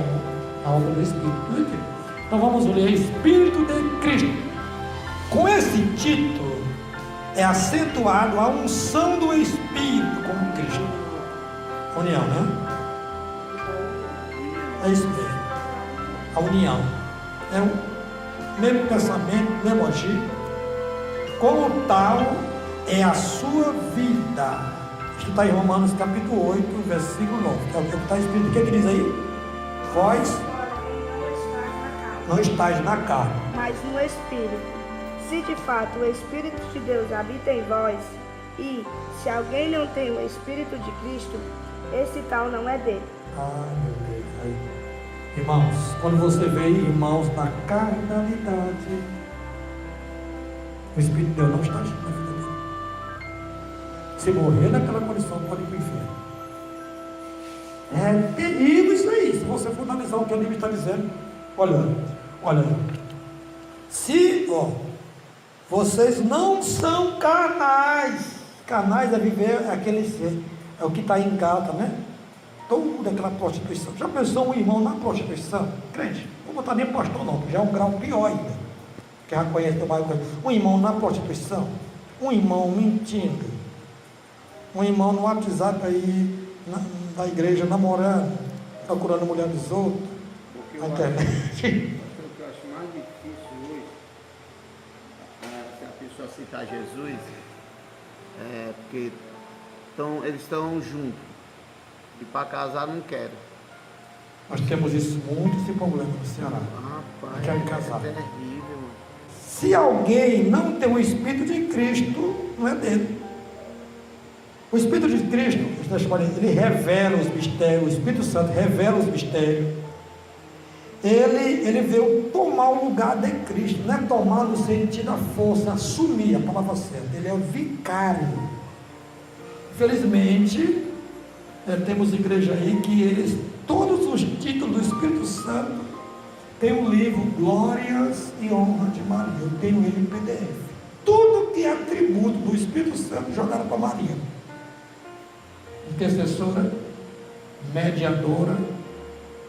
a obra do Espírito. Então vamos ler Espírito de Cristo. Com esse título é acentuado a unção do Espírito como Cristo. União, né? É isso mesmo. A união. É o mesmo pensamento, mesmo agir. Como tal é a sua vida. Isso está em Romanos capítulo 8, versículo 9. Que é o que está escrito. O que diz aí? Vós não estáis na carne, mas no Espírito. Se de fato o Espírito de Deus habita em vós, e se alguém não tem o Espírito de Cristo, esse tal não é dele. Ai, meu Deus. Aí. Irmãos, quando você vê irmãos na carnalidade, o Espírito de Deus não está agindo na vida dele. Se morrer naquela condição, pode ir para o inferno. É terrível isso aí. Se você for analisar o que a Bíblia está dizendo, olha, se, vocês não são carnais. Carnais é viver aquele ser. É o que está em Gálatas, né? Todo daquela prostituição. Já pensou um irmão na prostituição? Crente, não vou botar nem pastor não, já é um grau pior ainda. Que já conhece o mais coisa. Um irmão na prostituição, um irmão mentindo, um irmão no WhatsApp aí da igreja namorando, procurando a mulher dos outros, na internet. O que eu acho mais difícil hoje, se a pessoa citar Jesus, é porque eles estão juntos. E para casar não quero. Nós temos isso muito, esse problema no Ceará. Rapaz, não querem casar. É terrível, mano. Se alguém não tem o Espírito de Cristo, não é dele. O Espírito de Cristo, ele revela os mistérios, o Espírito Santo revela os mistérios. Ele veio tomar o lugar de Cristo, não é tomar no sentido da força, assumir a palavra certa. Ele é o vicário. Infelizmente, temos igreja aí que todos os títulos do Espírito Santo tem um livro Glórias e Honra de Maria. Eu tenho ele em PDF. Tudo que é atributo do Espírito Santo jogaram para Maria. Intercessora, mediadora,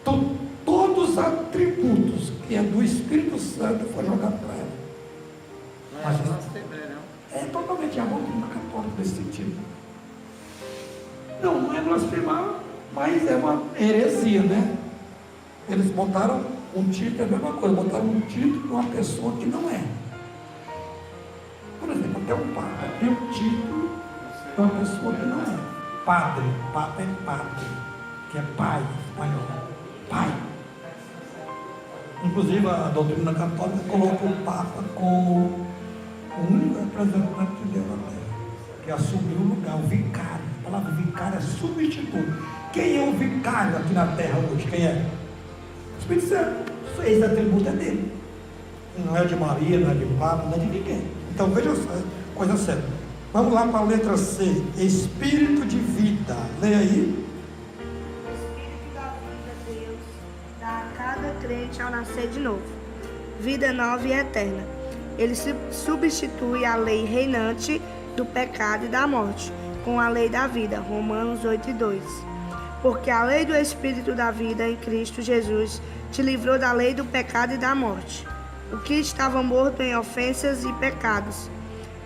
todos os atributos que é do Espírito Santo foi jogado para ela. Mas é totalmente a doutrina católica nesse sentido. Não é blasfemar, mas é uma heresia, né? Eles botaram um título, é a mesma coisa, botaram um título para uma pessoa que não é. Por exemplo, até um papa tem um título para uma pessoa que não é. Padre, papa é padre, que é pai, espanhol, pai. Inclusive a doutrina católica coloca o papa como o único representante de Deus na terra, que assumiu o lugar, o vicário. A palavra vicário é substituto. Quem é o vicário aqui na terra hoje? Quem é? O Espírito Santo. Esse atributo é dele. Não é de Maria, não é de Papa, não é de ninguém. Então veja só, coisa séria. Vamos lá para a letra C. Espírito de vida. Leia aí. O Espírito da vida, Deus, dá a cada crente ao nascer de novo vida nova e eterna. Ele substitui a lei reinante do pecado e da morte com a lei da vida, Romanos 8:2. Porque a lei do Espírito da vida em Cristo Jesus te livrou da lei do pecado e da morte, o que estava morto em ofensas e pecados.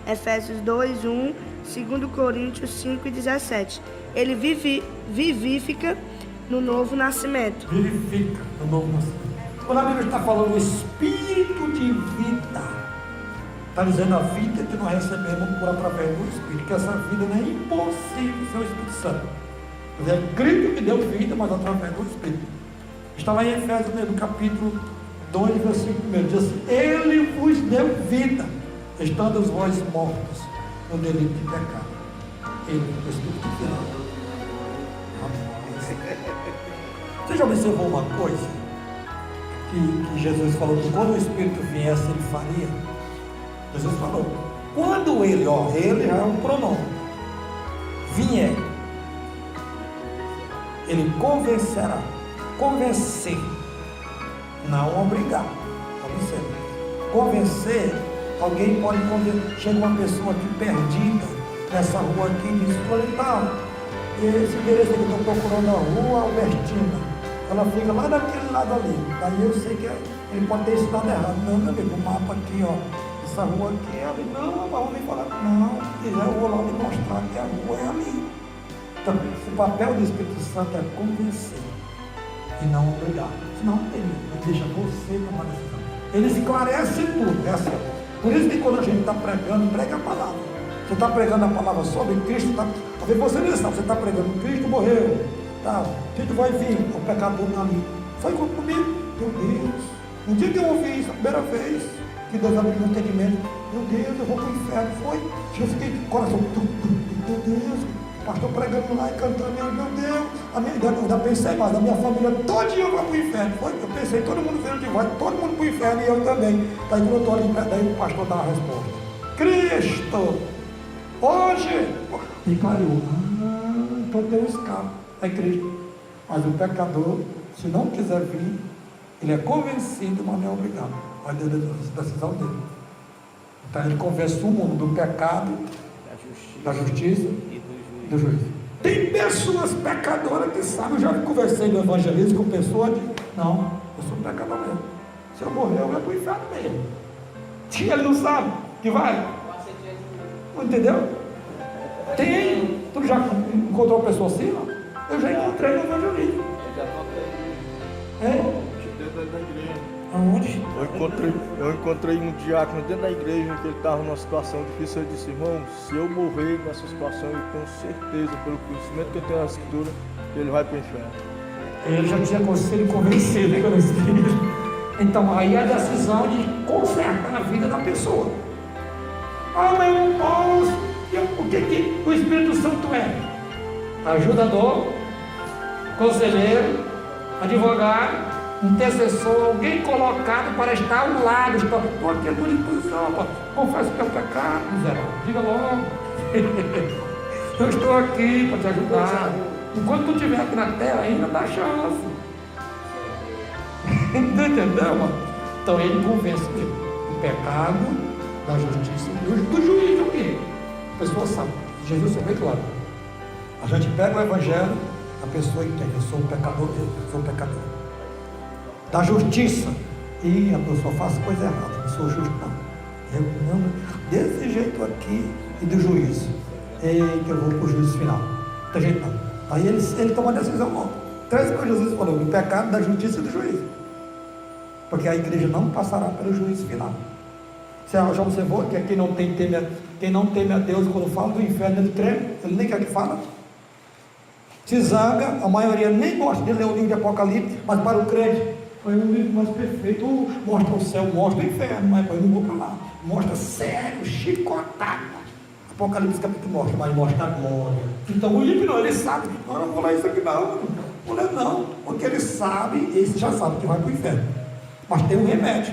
Efésios 2:1, 2 Coríntios 5:17. Ele vivifica no novo nascimento. Vivifica no novo nascimento. Quando a Bíblia está falando Espírito de vida, está dizendo a vida que nós recebemos por através do Espírito, que essa vida não é impossível sem o Espírito Santo. É Cristo que deu vida, mas através do Espírito. Está lá em Efésios, no capítulo 2, versículo 1. Diz assim: Ele vos deu vida, estando vós mortos no delito de pecado. Ele, o Espírito de vida. Você já observou uma coisa? Que Jesus falou que quando o Espírito viesse, ele faria. Jesus falou, quando ele já é um pronome, vier, ele convencerá. Convencer, não obrigar. Convencer, alguém pode convencer. Chega uma pessoa aqui perdida nessa rua aqui e diz: olha, e esse endereço que eu estou procurando a rua Albertina, ela fica lá daquele lado ali. Daí eu sei que ele pode ter estado errado. Não, meu amigo, o mapa aqui, ó, essa rua aqui é ali. Não, mas vamos falar, não, se quiser eu vou lá lhe mostrar que a rua é ali. Então, o papel do Espírito Santo é convencer e não obrigar. Senão ele deixa você tomar decisão. Ele esclarece tudo, é assim. Por isso que quando a gente está pregando, prega a palavra. Você está pregando a palavra sobre Cristo, às vezes você não sabe, você está pregando, Cristo morreu, tá? Cristo vai vir, o pecador não ali. Foi comigo, meu Deus. No dia que eu ouvi isso, a primeira vez, que Deus abriu o entendimento, meu Deus, eu vou para o inferno. Foi, eu fiquei com o coração, meu Deus, o pastor pregando lá e cantando, meu Deus, eu ainda pensei mais, a minha família todinha vai para o inferno. Foi, eu pensei, todo mundo vendo de vai, todo mundo para o inferno e eu também. Daí quando eu estou ali, daí o pastor dá a resposta. Cristo, hoje, e clareou, então tem um escape, é Cristo. Mas o pecador, se não quiser vir, ele é convencido, mas não é obrigado. Vai dentro da decisão dele. Então ele convence o mundo do pecado, da justiça e do juízo. Tem pessoas pecadoras que sabem. Eu já conversei no evangelismo com pessoas que não, eu sou pecador mesmo. Se eu morrer, eu vou para o inferno mesmo. Ele não sabe que vai. Entendeu? Tem. Tu já encontrou uma pessoa assim? Não? Eu já encontrei no evangelismo. É? Dentro da igreja. Aonde? Eu encontrei um diácono dentro da igreja que ele estava numa situação difícil. Eu disse: irmão, se eu morrer nessa situação, eu tenho certeza, pelo conhecimento que eu tenho na escritura, que ele vai para o inferno. Ele já tinha sido convencido pelo Espírito. Então aí é a decisão de consertar a vida da pessoa. Ah, mas eu não posso. O que o Espírito Santo é? Ajudador, conselheiro, advogado, intercessor, alguém colocado para estar ao lado. Porque estou em posição, confesso que é o pecado, miserável. Diga logo. Eu estou aqui para te ajudar. Enquanto tu estiver aqui na terra, ainda dá chance. Entendeu, mano? Então ele convence do pecado, da justiça e do juízo. O quê? A pessoa sabe. Jesus é bem claro. A gente pega o evangelho, a pessoa entende: eu sou um pecador, eu sou um pecador. Da justiça, e a pessoa faz coisa errada, não sou justo não. Eu não, desse jeito aqui, e do juízo. Eita, eu vou para o juízo final. Não tem jeito não. Aí ele toma a decisão, ó. 3 coisas Jesus falou: do pecado, da justiça e do juízo. Porque a igreja não passará pelo juízo final. Você já observou que quem não teme a Deus, quando fala do inferno, ele treme, ele nem quer que fala. Se zanga, a maioria nem gosta de ler o livro de Apocalipse, mas para o crente, foi um livro mais perfeito. Mostra o céu, mostra o inferno, mas eu não vou para lá. Mostra sério, chicotada. Apocalipse capítulo mostra, mas mostra a glória. Então o livro não, ele sabe. Não, não vou ler isso aqui não vou ler não, porque ele sabe, esse já sabe que vai para o inferno. Mas tem um remédio.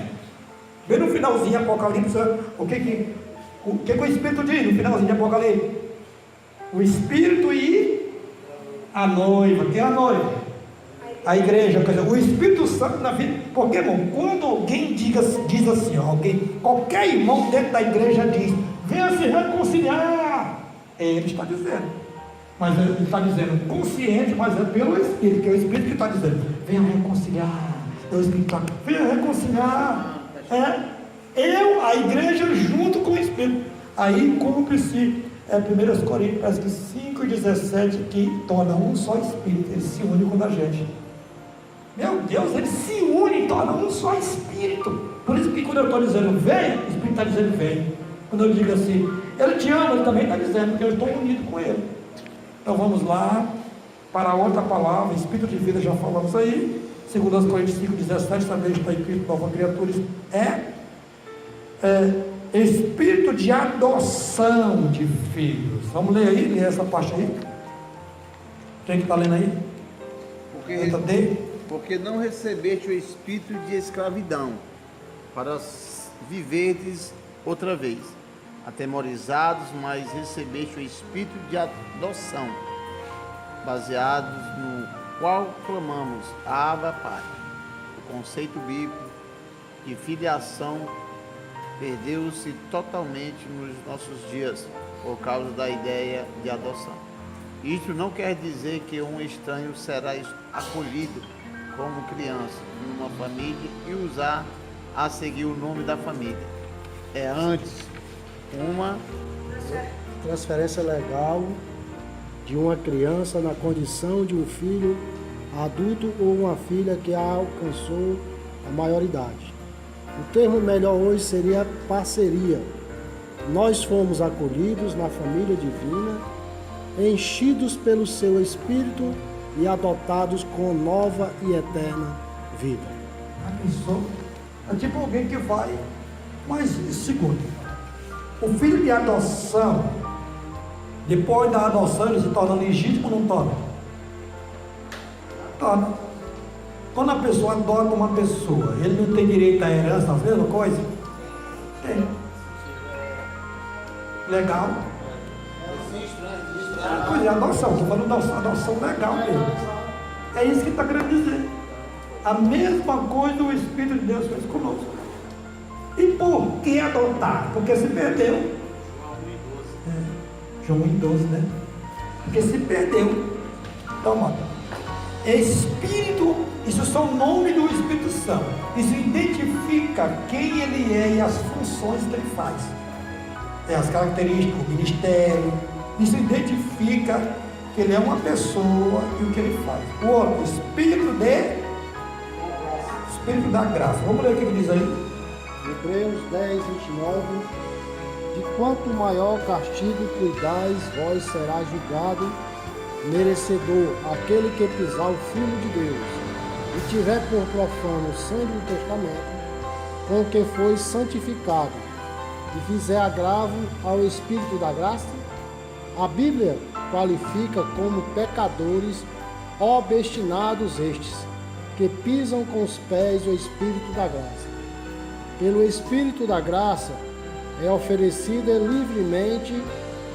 Bem no finalzinho, Apocalipse, o que o Espírito diz no finalzinho de Apocalipse? O Espírito e a noiva. Quem é a noiva? A igreja. Quer dizer, o Espírito Santo na vida. Porque, irmão, quando alguém diz assim, qualquer irmão dentro da igreja diz: venha se reconciliar. Ele está dizendo. Mas ele está dizendo consciente, mas é pelo Espírito, que é o Espírito que está dizendo: venha reconciliar. É o Espírito está: venha reconciliar. A igreja junto com o Espírito. Aí cumpre-se 1 Coríntios, parece que 5:17, que torna um só Espírito. Ele se une com a gente. Meu Deus, ele se une e torna um só Espírito. Por isso que quando eu estou dizendo venha, o Espírito está dizendo vem. Quando eu digo assim, ele te ama, ele também está dizendo que eu estou unido com ele. Então vamos lá para outra palavra, Espírito de vida, já falamos aí. 2 Coríntios 5:17 também está escrito: nova criatura. Espírito de adoção de filhos. Vamos ler aí, ler essa parte aí. Quem que está lendo aí? Porque não recebeste o espírito de escravidão, para viverdes outra vez, atemorizados, mas recebeste o Espírito de adoção, baseados no qual clamamos, Abba, Pai. O conceito bíblico de filiação perdeu-se totalmente nos nossos dias por causa da ideia de adoção. Isto não quer dizer que um estranho será acolhido como criança numa família e usar a seguir o nome da família. É antes uma Transferência legal de uma criança na condição de um filho adulto ou uma filha que alcançou a maioridade. O termo melhor hoje seria parceria. Nós fomos acolhidos na família divina, enchidos pelo seu Espírito e adotados com nova e eterna vida. Pensou? É tipo alguém que vai, mas segundo, o filho de adoção, depois da adoção ele se torna legítimo ou não torna? Torna. Quando a pessoa adota uma pessoa, ele não tem direito à herança, a mesma coisa? Tem. Legal. Pois é, adoção, estou falando de adoção legal mesmo. É isso que está querendo dizer. A mesma coisa o Espírito de Deus fez conosco. E por que adotar? Porque se perdeu. João 1:12, né? Porque se perdeu. Toma. Espírito, isso são o nome do Espírito Santo. Isso identifica quem ele é e as funções que ele faz. As características, o ministério. Isso identifica que ele é uma pessoa e o que ele faz. O outro, Espírito da graça. Vamos ler o que ele diz aí? Hebreus 10, 29. De quanto maior castigo cuidais, vós será julgado, merecedor, aquele que pisar o Filho de Deus, e tiver por profano o sangue do testamento, com que foi santificado, e fizer agravo ao Espírito da graça. A Bíblia qualifica como pecadores obstinados estes, que pisam com os pés o Espírito da graça. Pelo Espírito da graça é oferecida livremente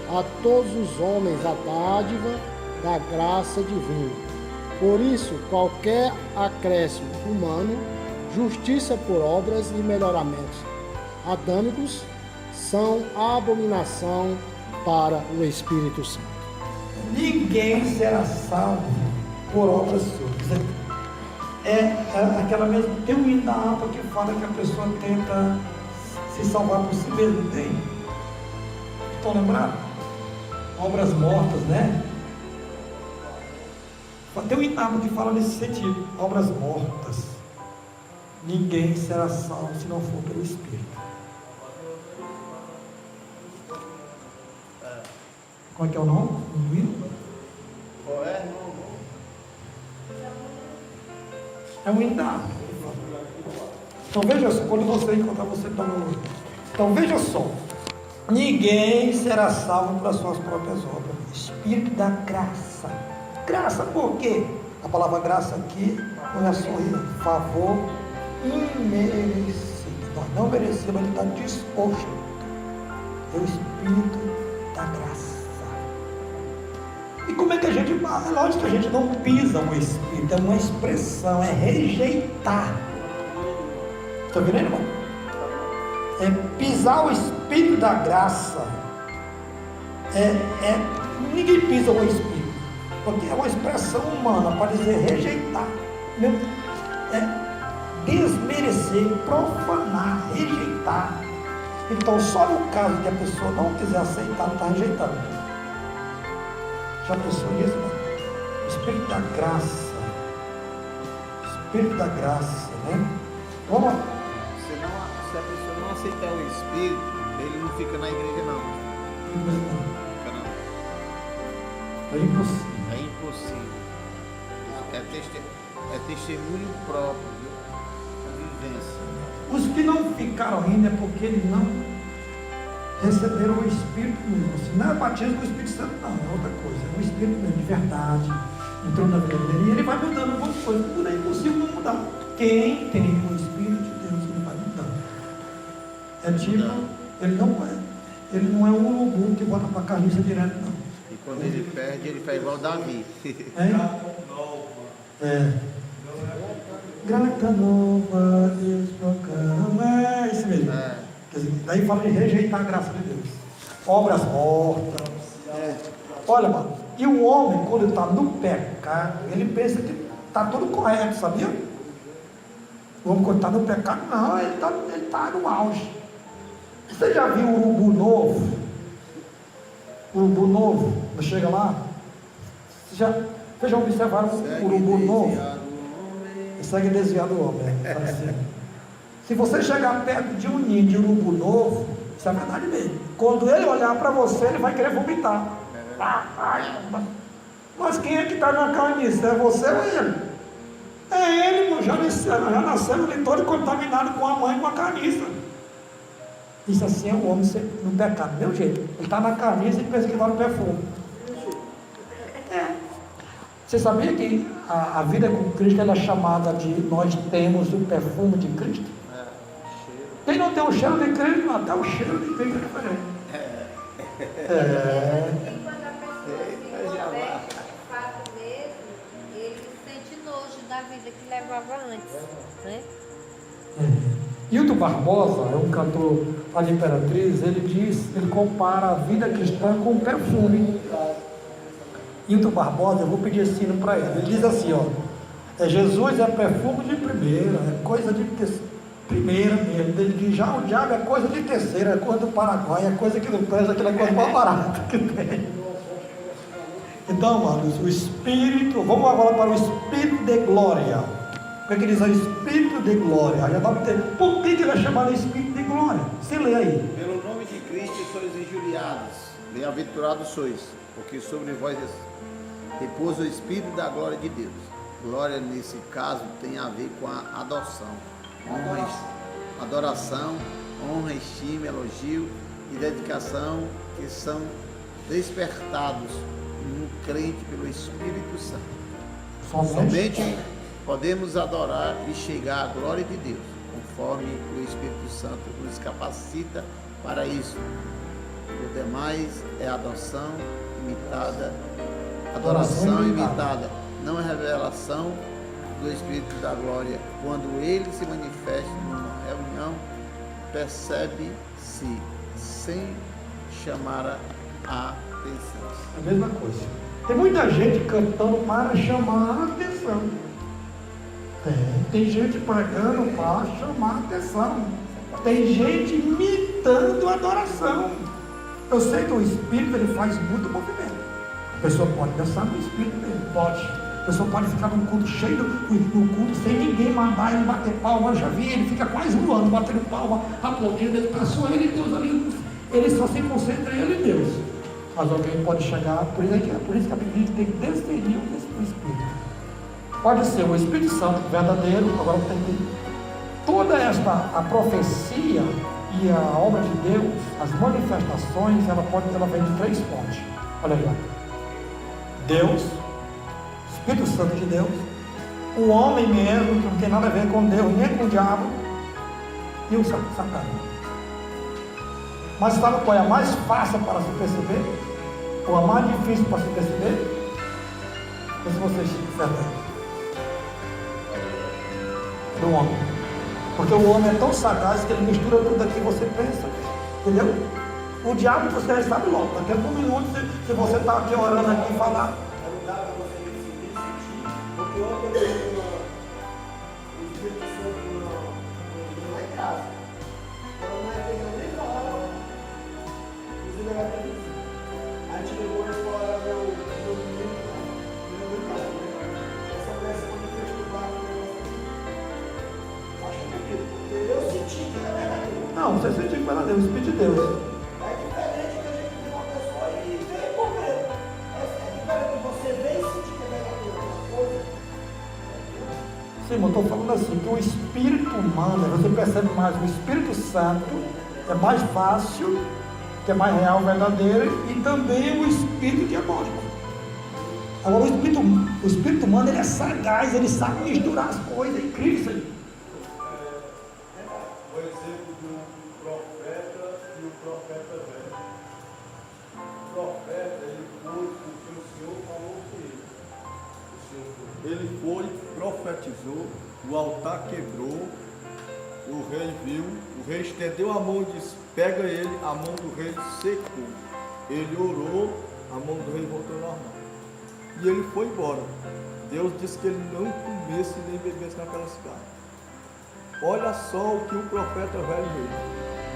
a todos os homens a dádiva da graça divina. Por isso, qualquer acréscimo humano, justiça por obras e melhoramentos adâmicos são abominação para o Espírito Santo. Ninguém será salvo por obras suas. É aquela mesma. Tem um hino da APA que fala que a pessoa tenta se salvar por si mesmo, tem? Estão lembrados? Obras mortas, né? Tem um hino da APA que fala nesse sentido, obras mortas. Ninguém será salvo se não for pelo Espírito. Qual é que é o nome do hino? Qual é? É um hino da APA. Então veja só, quando você encontrar você está no. Então veja só, ninguém será salvo pelas suas próprias obras. Espírito da graça. Graça por quê? A palavra graça aqui não é sorrir, favor imerecido. Nós não merecemos, mas ele está disposto. É o Espírito da graça. E como é que a gente. É lógico que a gente não pisa o Espírito, é uma expressão, é rejeitar. Está vendo, irmão? É pisar o Espírito da graça. Ninguém pisa o Espírito, porque é uma expressão humana para dizer rejeitar, desmerecer, profanar, rejeitar. Então, só no caso que a pessoa não quiser aceitar, não está rejeitando. Já pensou nisso? Né? Espírito da graça. Espírito da graça, né? Vamos lá. Se a pessoa não aceitar o Espírito, ele não fica na igreja, não. Fica não. É impossível. É impossível. É testemunho próprio, viu? A vivência. Os que não ficaram ainda é porque eles não receberam o Espírito mesmo. Assim, não é batismo do Espírito Santo, não, é outra coisa. É o Espírito mesmo, de verdade. Entrou na vida dele e ele vai mudando algumas coisas. Tudo é impossível não mudar. Quem tem o Espírito de Deus, ele vai mudando. É tipo, ele não é. ele não é um urubu que bota para a carniça direto, não. E quando ele perde, ele faz igual Davi. É. Grata nova, Deus proclama. É isso mesmo. Quer dizer, daí fala de rejeitar a graça de Deus. Obras mortas. Olha, mano, e o homem, quando está no pecado, ele pensa que está tudo correto, sabia? O homem, quando está no pecado, não, ele está no auge. Você já viu o urubu novo? Urubu novo, não chega lá? Vocês já observaram o urubu novo? Segue desviado o homem. Assim. Se você chegar perto de um ninho de urubu novo, isso é verdade mesmo. Quando ele olhar para você, ele vai querer vomitar. Mas quem é que está na carniça? É você ou ele? É ele, mano. Já nasceu ali todo contaminado com a mãe e com a carniça. Isso assim é o homem no pecado, do meu jeito. Ele está na carniça e pensa que vai no perfume. Você sabia que a vida com Cristo ela é chamada de nós temos o perfume de Cristo? Quem não tem o cheiro de Cristo, até o cheiro de Cristo é diferente. E quando a pessoa se converte de fato mesmo, ele sente nojo da vida que levava antes, né? Hilton Barbosa é um cantor da Imperatriz, ele compara a vida cristã com perfume. Hilton Barbosa, eu vou pedir esse hino para ele. Ele diz assim, ó, Jesus é perfume de primeira, é coisa de primeira mesmo. Ele diz, já o diabo é coisa de terceira, é coisa do Paraguai, é coisa que não presta, aquela coisa mais barata que tem. Então, amados, o Espírito, vamos agora para o Espírito de glória. O que é que diz? O Espírito de glória. Já dá para ter. Por que ele é chamado Espírito de glória? Você lê aí. Pelo nome de Cristo sois injuriados, bem-aventurados sois, porque sobre vós repousa o Espírito da glória de Deus. Glória, nesse caso, tem a ver com a adoção, adoração, honra, estima, elogio e dedicação que são despertados no crente pelo Espírito Santo. Somente podemos adorar e chegar à glória de Deus, conforme o Espírito Santo nos capacita para isso. O demais é adoração imitada, não é revelação do Espírito da glória. Quando ele se manifesta numa reunião, percebe-se sem chamar a atenção. É a mesma coisa. Tem muita gente cantando para chamar a atenção. Tem gente pregando para chamar a atenção. Tem gente imitando a adoração. Eu sei que o Espírito ele faz muito movimento. A pessoa pode dançar no Espírito mesmo, pode. A pessoa pode ficar num culto cheio no culto sem ninguém mandar ele bater palma. Eu já vi, ele fica quase um ano batendo palma, aplaudindo, ele passou ele e Deus ali. Ele só se concentra em ele e Deus. Mas alguém pode chegar, por isso que a Bíblia tem que discernir o Espírito. Pode ser o Espírito Santo verdadeiro, agora tem que toda a profecia e a obra de Deus, as manifestações, ela vem de três fontes. Olha aí, Deus, Espírito Santo de Deus, o homem mesmo, que não tem nada a ver com Deus, nem com o diabo, e o Satanás. Mas sabe qual é a mais fácil para se perceber? Ou a mais difícil para se perceber? Se vocês percebem. Do homem. Porque o homem é tão sagaz que ele mistura tudo aquilo que você pensa. Entendeu? O diabo você recebe logo. Daqui a um minuto, se você está aqui orando aqui e falar. Não dá para você sentir, porque ontem o Espírito Santo não é em casa. Então não é que eu nem falava. Inclusive ela até disse. A gente levou ele fora meu menino, meu pai, né? Essa mulher se manifestou lá no acho que porque eu senti que era verdadeiro. Não, você sentiu que era Deus, o Espírito de Deus. É diferente que a gente vê uma pessoa e vê por ver. É diferente você ver e sentir que é verdadeiro uma coisa. Sim, eu estou falando assim, que o Espírito humano, você percebe mais, o Espírito Santo é mais fácil, que é mais real, verdadeiro, e também o Espírito diabólico. Agora o Espírito humano ele é sagaz, ele sabe misturar as coisas, é incrível isso aí. O exemplo do profeta e o profeta velho. ele foi, profetizou, o altar quebrou, o rei viu, o rei estendeu a mão e disse, pega ele, a mão do rei secou. Ele orou, a mão do rei voltou normal. E ele foi embora. Deus disse que ele não comesse nem bebesse naquela cidade. Olha só o que o profeta velho fez.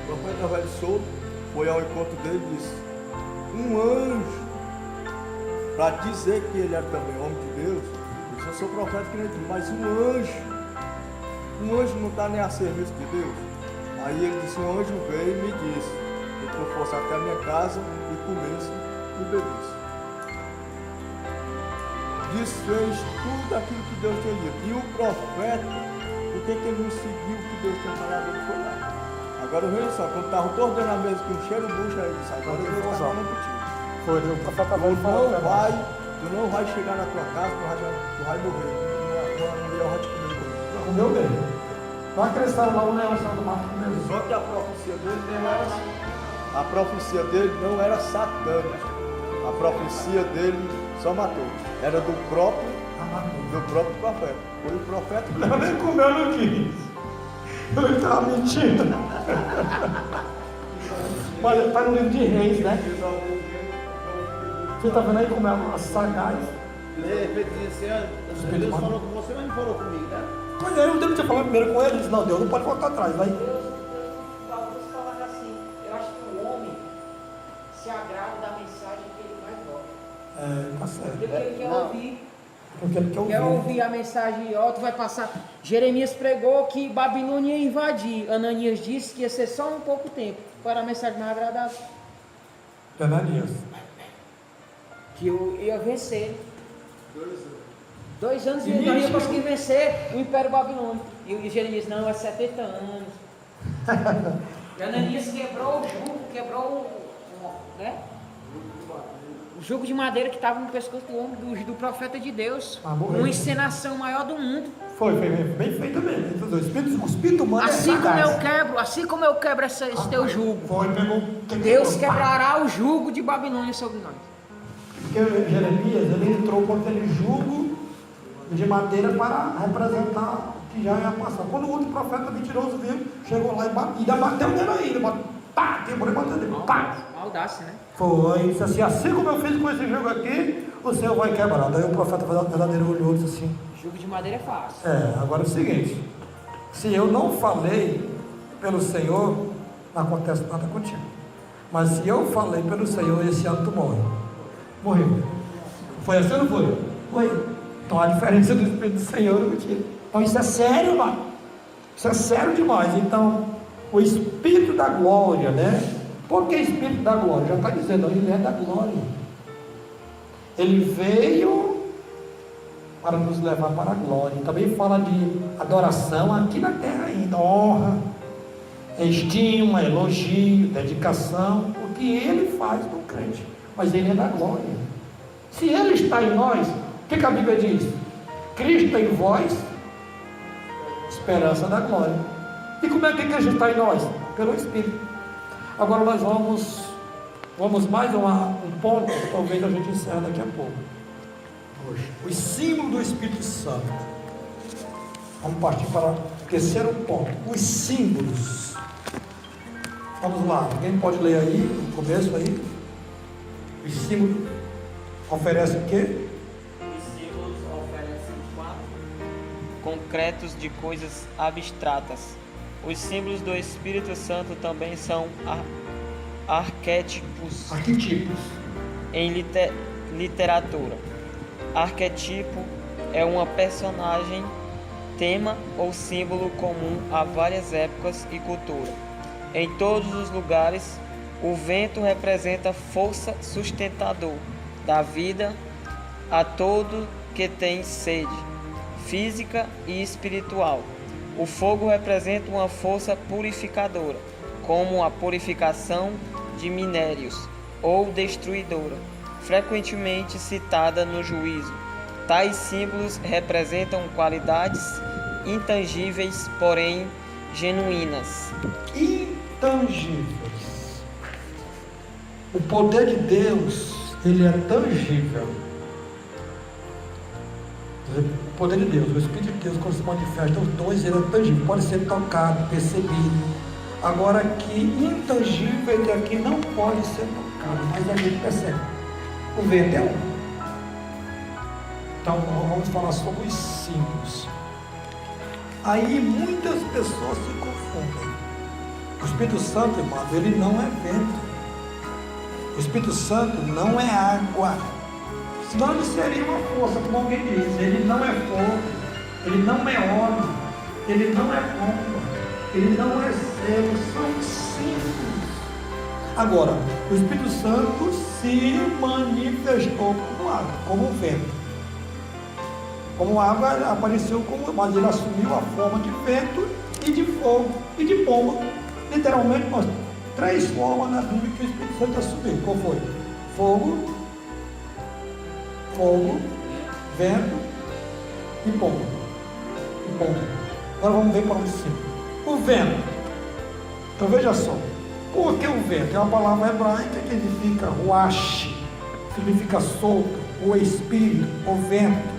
O profeta velho soube, foi ao encontro dele e disse, um anjo, para dizer que ele era também homem de Deus, ele disse, eu sou profeta que nem tu, mas um anjo não está nem a serviço de Deus. Aí ele disse, um anjo veio e me disse, que tu fosse até a minha casa e comesse e bebesse. Desfez tudo aquilo que Deus tinha dito. E o profeta, por que ele não seguiu o que Deus tinha falado? Ele foi lá. Agora veja só, quando estavam todos dentro da mesa com um cheiro bucho, aí ele disse, agora eu vou estar falando contigo. Foi, o profeta Tu não vai chegar na tua casa, tu vai morrer. Uma mulher vai te comer. comeu bem. Vai crescer lá o leão do mato comeu. Só que a profecia dele não era satânica. A profecia dele só matou. Era do próprio profeta. Foi o profeta que Ela nem comeu, não quis. Ele estava mentindo. Mas ele está no livro de Reis, né? Você está vendo aí como é a sagaz? Deus falou com você, mas não falou comigo, né? Mas aí eu devo ter falado primeiro com ele. Ele disse, não, Deus não pode voltar atrás. Aí, Alguns falam assim, eu acho que o homem se agrada da mensagem que ele mais gosta. tá certo. Porque ele quer ouvir. Porque ele Quer ouvir a mensagem, ó, tu vai passar. Jeremias pregou que Babilônia ia invadir. Ananias disse que ia ser só um pouco tempo. Qual era a mensagem mais agradável? Ananias. Que eu ia vencer. 2 anos e nós ia conseguir vencer o Império Babilônico. E Jeremias, não, é 70 anos. E Ananias quebrou o jugo, quebrou né? O jugo de madeira que estava no pescoço do homem, do profeta de Deus. Uma encenação maior do mundo. Foi bem feito mesmo. O espírito humano Assim como eu quebro esse teu jugo. Deus quebrará o jugo de Babilônia sobre nós. Porque Jeremias, ele entrou com aquele jugo de madeira para representar o que já ia passar. Quando o outro profeta mentiroso viu, chegou lá e ainda bateu nele ainda. Pá, quebrou e bateu nele. Pá! Audácia, né? Foi, disse assim como eu fiz com esse jugo aqui, o Senhor vai quebrar. Daí o profeta verdadeiro olhou e disse assim, Jugo de madeira é fácil. agora é o seguinte, se eu não falei pelo Senhor, não acontece nada contigo. Mas se eu falei pelo Senhor, esse ano tu morre. Morreu. Foi assim ou não foi? Foi. Então a diferença do Espírito do Senhor é contigo. Então isso é sério, mano. Isso é sério demais. Então, o Espírito da glória, né? Por que Espírito da glória? Já está dizendo, ele é da glória. Ele veio para nos levar para a glória. Também fala de adoração aqui na terra ainda. Honra, estima, elogio, dedicação. O que ele faz no crente. Mas ele é da glória. Se ele está em nós, o que a Bíblia diz? Cristo em vós, esperança da glória. E como é que Cristo está em nós? Pelo Espírito. Agora nós vamos mais um ponto, talvez a gente encerre daqui a pouco. Hoje, os símbolos do Espírito Santo. Vamos partir para o terceiro ponto, os símbolos. Vamos lá, alguém pode ler aí, no começo aí? Os símbolos oferecem o quê? Os símbolos oferecem fatos concretos de coisas abstratas. Os símbolos do Espírito Santo também são arquétipos em literatura. Arquétipo é uma personagem, tema ou símbolo comum a várias épocas e culturas. Em todos os lugares, o vento representa força sustentador da vida a todo que tem sede, física e espiritual. O fogo representa uma força purificadora, como a purificação de minérios, ou destruidora, frequentemente citada no juízo. Tais símbolos representam qualidades intangíveis, porém genuínas. Intangíveis. O poder de Deus, ele é tangível. O poder de Deus, o Espírito de Deus, quando se manifesta, os dois, ele é tangível, pode ser tocado, percebido. Agora, que intangível, ele aqui não pode ser tocado, mas a gente percebe. O vento é um. Então, vamos falar sobre os símbolos. Aí, muitas pessoas se confundem. O Espírito Santo, irmão, ele não é vento. O Espírito Santo não é água. Senão ele seria uma força, como alguém diz. Ele não é fogo, ele não é óleo, ele não é bomba, ele não é céu, são símbolos. Agora, o Espírito Santo se manifestou como água, como vento. Como água apareceu como, mas ele assumiu a forma de vento e de fogo e de pomba. Literalmente, nós 3 formas na Bíblia que o Espírito Santo assumiu. Qual foi? Fogo, vento e pomba. Agora vamos ver para o cima. O vento. Então veja só. Por que o vento? É uma palavra hebraica que significa ruach, significa sopro, o espírito, o vento.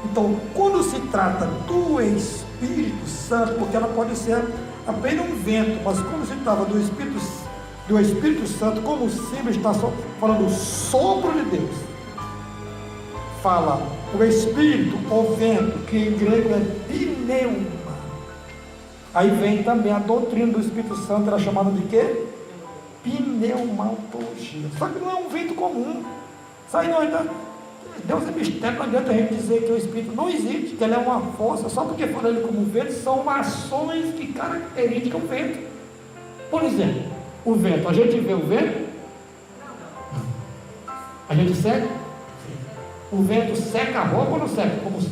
Então, quando se trata do Espírito Santo, porque ela pode ser apenas um vento, mas quando se trata do Espírito Santo, como símbolo, está falando o sopro de Deus. Fala o Espírito, o vento, que em grego é pneuma. Aí vem também a doutrina do Espírito Santo, era chamada de quê? Pneumatologia. Só que não é um vento comum. Isso aí não é. Deus é mistério, não adianta a gente dizer que o Espírito não existe, que ele é uma força, só porque fala ele como vento, são ações que caracterizam o vento. Por exemplo, o vento, a gente vê o vento? A gente seca? O vento seca a roupa ou não seca? Como se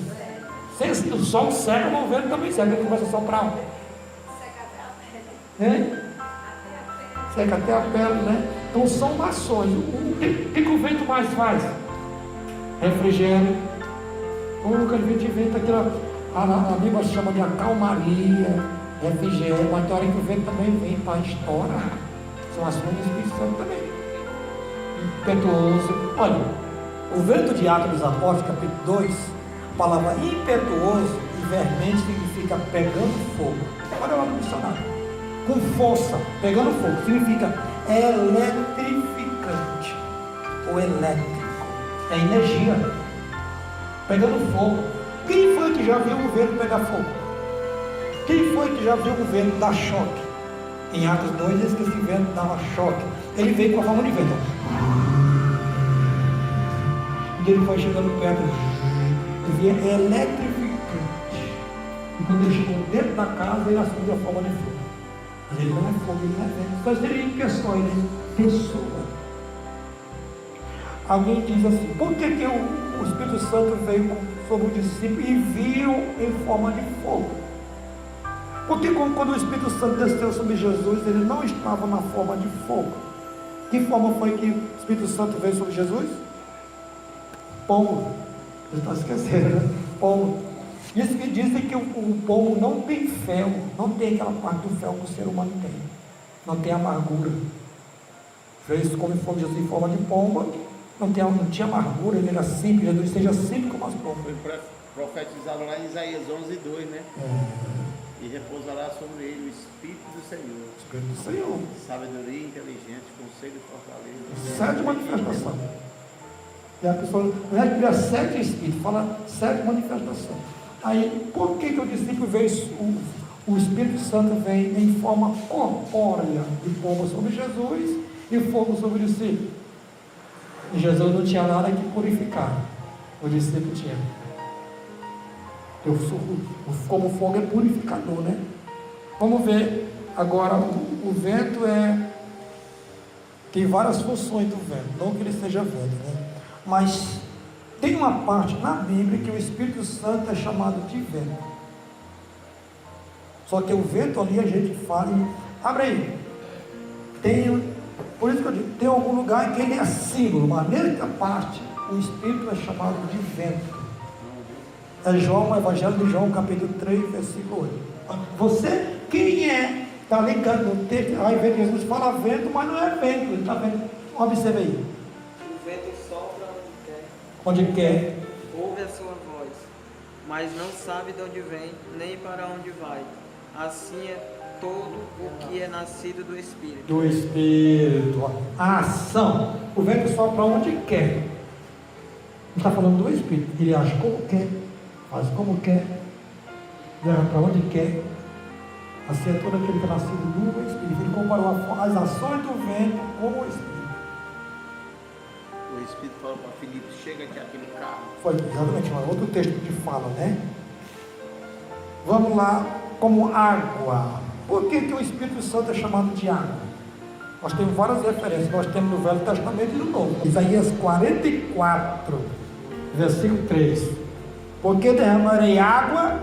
o sol seca, mas o vento também seca, ele começa a soprar. Seca até a pele, né? Então são ações. O que o vento mais faz? Refrigério. O que a gente inventa aquela, a Bíblia chama de acalmaria, refrigério, mas tem hora que o vento também vem para estourar. São ações do Espírito Santo também. Impetuoso. Olha, o vento de Atos dos Apóstolos, capítulo 2, a palavra impetuoso e veemente significa pegando fogo. Olha lá no dicionário. Com força, pegando fogo, significa eletrificante ou elétrico. É energia, pegando fogo. Quem foi que já viu o vento pegar fogo? Quem foi que já viu o vento dar choque? Em Atos 2 diz que esse vento dava choque. Ele veio com a forma de vento. E ele foi chegando perto, ele via eletrificante. E quando ele chegou dentro da casa, ele assumiu a forma de fogo. Mas ele não é fogo, ele não é vento. Só seria pessoa, ele é pessoa. Alguém diz assim, por que o Espírito Santo veio sobre o discípulo e viu em forma de fogo? Porque quando o Espírito Santo desceu sobre Jesus, ele não estava na forma de fogo. Que forma foi que o Espírito Santo veio sobre Jesus? Pombo. Você está esquecendo, né? Pombo. Isso que dizem que o pombo não tem fel, não tem aquela parte do fel que o ser humano tem. Não tem amargura. Veio como foi Jesus em forma de pomba. Não tinha amargura, ele era simples, Jesus seja simples como as pombas. Foi profetizado lá em Isaías 11:2, né? E repousará sobre ele o Espírito do Senhor. Espírito do Senhor. Sabedoria inteligente, conselho e fortaleza. 7 manifestações. E a pessoa, não é que cria 7 Espíritos, fala 7 manifestações. Aí, por que o discípulo veio, o Espírito Santo vem em forma corpórea de pomba sobre Jesus e fogo sobre o discípulo? E Jesus não tinha nada que purificar, o discípulo tinha. Como fogo é purificador, né? Vamos ver agora, o vento tem várias funções do vento, não que ele seja vento, né? Mas tem uma parte na Bíblia que o Espírito Santo é chamado de vento. Só que o vento ali a gente fala, abre aí, por isso que eu digo, tem algum lugar em que ele é símbolo, mas nessa parte o Espírito é chamado de vento. É João, o Evangelho de João, capítulo 3, versículo 8. Você, quem é? Está ligado no texto, aí vem Jesus fala vento, mas não é vento, ele está vendo. Observe aí. O vento sopra onde quer. Onde quer. Ouve a sua voz. mas não sabe de onde vem, nem para onde vai. Assim é todo o que é nascido do Espírito. Do Espírito. A ação. O vento sopra para onde quer. Não está falando do Espírito. Ele age como quer, faz como quer, leva para onde quer. Assim é todo aquele que é nascido do Espírito. Ele comparou as ações do vento com o Espírito. O Espírito falou para Filipe, chega aqui aquele carro. Foi exatamente outro texto que fala, né? Vamos lá, como água. Por que o Espírito Santo é chamado de água? Nós temos várias referências. Nós temos no Velho Testamento e no Novo. Isaías 44, versículo 3. Porque derramarei água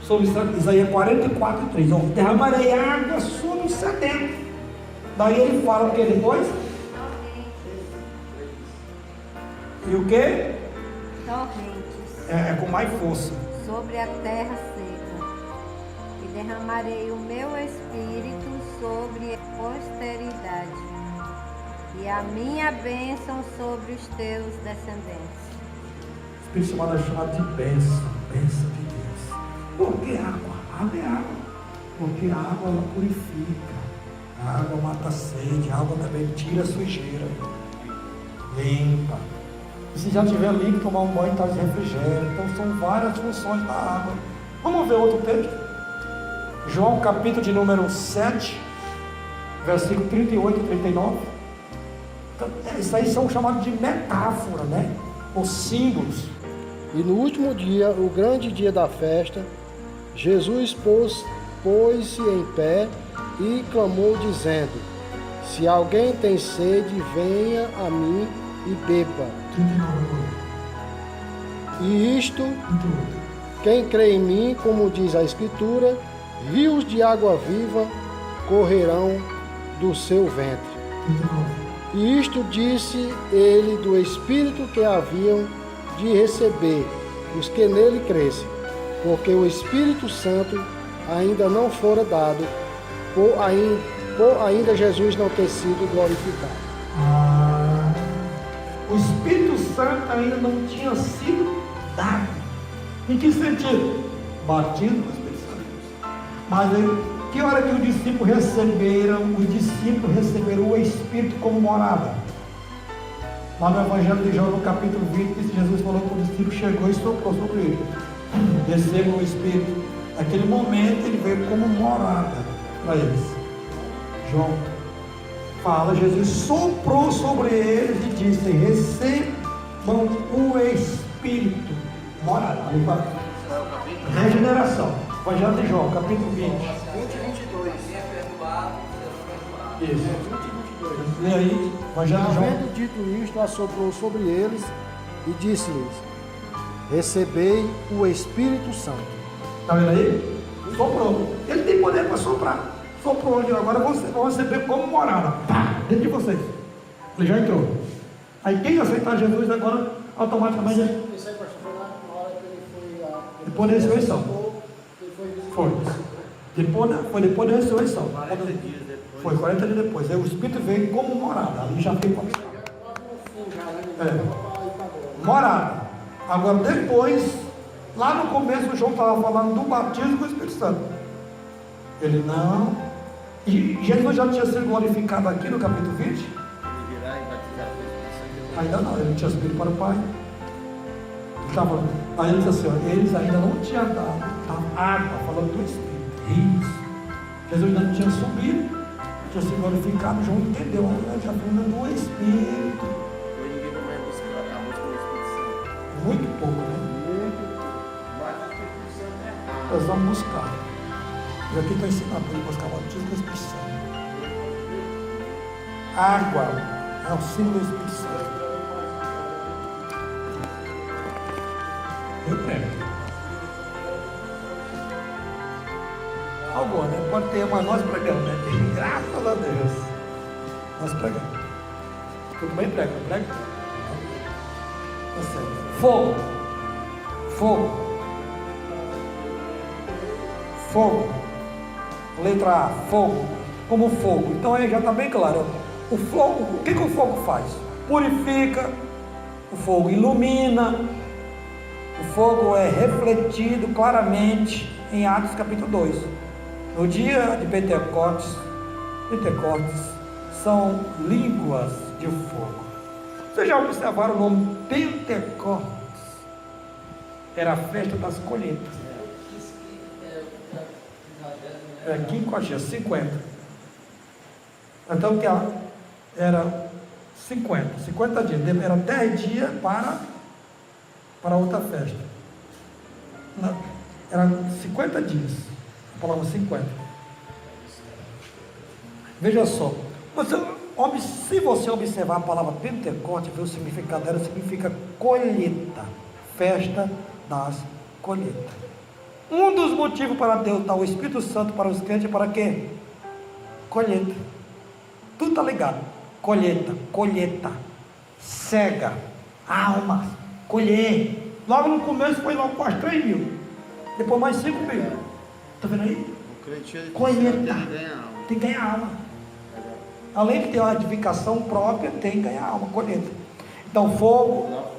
sobre Isaías 44, 3. Derramarei água sobre o sedento. Daí ele fala o que depois? E o que? Torrentes. É com mais força. Sobre a terra seca. E derramarei o meu espírito sobre a posteridade. E a minha bênção sobre os teus descendentes. O Espírito chamado de bênção. Bênção de Deus. Por que água? Água é água. Porque a água ela purifica. A água mata a sede. A água também tira a sujeira. Limpa. E se já estiver limpo, tomar um banho traz refrigério. Então são várias funções da água. Vamos ver outro texto. João capítulo de número 7, versículo 38 e 39. Então, isso aí são chamados de metáfora, né? Os símbolos. E no último dia, o grande dia da festa, Jesus pôs-se em pé e clamou dizendo: se alguém tem sede, venha a mim e beba. 39. E isto, 38. quem crê em mim, como diz a Escritura, rios de água viva correrão do seu ventre. 39. E isto disse ele do Espírito que haviam de receber os que nele crescem, porque o Espírito Santo ainda não fora dado, por ainda Jesus não ter sido glorificado. O Espírito Santo ainda não tinha sido dado. Em que sentido? Batismo do Espírito Santo. Mas que hora que os discípulos receberam o Espírito como morada? Lá no Evangelho de João, no capítulo 20, Jesus falou que o discípulo chegou e soprou sobre ele. Recebam o Espírito. Naquele momento ele veio como morada para eles. João fala, Jesus soprou sobre eles e disse: recebam o Espírito. Morada. Regeneração. Evangelho de João, capítulo 20. 20 e 22. Isso. E aí, Evangelho de João. Havendo dito isto, assoprou sobre eles e disse-lhes: recebei o Espírito Santo. Está vendo aí? Soprou. Ele tem poder para soprar. Soprou ali, agora vocês vão receber como morada. Pá, dentro de vocês. Ele já entrou. Aí quem aceitar Jesus agora, automaticamente. Isso aí, pastor, foi lá na hora que ele foi. Depois da ressurreição. Foi. Foi depois da ressurreição. 40 dias depois. Foi 40 dias depois. Aí o Espírito veio como morada. Ali já ficou. Morada. Agora depois, lá no começo o João estava falando do batismo com o Espírito Santo. Ele não. E Jesus já tinha sido glorificado aqui no capítulo 20? Ele virá e batizar com o Espírito Santo. Ainda não, ele não tinha subido para o Pai. Ele estava, aí ele disse assim, ó, eles ainda não tinham dado a água, falando do Espírito. Isso. Jesus ainda não tinha subido, tinha sido glorificado. João entendeu, né? Já falando do Espírito. Hoje ninguém vai mais buscar a música do Espírito Santo. Muito pouco, né? Mas o Espírito Santo é raro. Nós vamos buscar. E aqui está ensinando para buscar o batismo do Espírito Santo. Água é o símbolo do Espírito Santo. Eu prego. Agora, né? Pode ter, mas nós pregamos, né? Graças a Deus. Nós pregamos. Tudo bem, prega? Prega? Tá certo. Fogo. Fogo. Fogo. Letra A, fogo. Como fogo. Então aí já está bem claro. O fogo, o que o fogo faz? Purifica. O fogo ilumina. O fogo é refletido claramente em Atos capítulo 2. No dia de Pentecostes são línguas de fogo. Vocês já observaram o nome Pentecostes? Era a festa das colheitas. É 50. Então que era 50 dias, eram 10 dias para outra festa. Eram 50 dias, a palavra 50. Veja só, se você observar a palavra Pentecoste, ver o significado dela, significa colheita, festa das colheitas. Um dos motivos para Deus dar o Espírito Santo para os crentes é para quê? Colheita. Tudo está ligado. Colheita, cega, almas, colher. Logo no começo foi logo quase 3 mil. Depois mais 5 mil. Está vendo aí? Colheita. Tem que ganhar alma. Além de ter uma edificação própria, tem que ganhar alma, colheita. Então, fogo.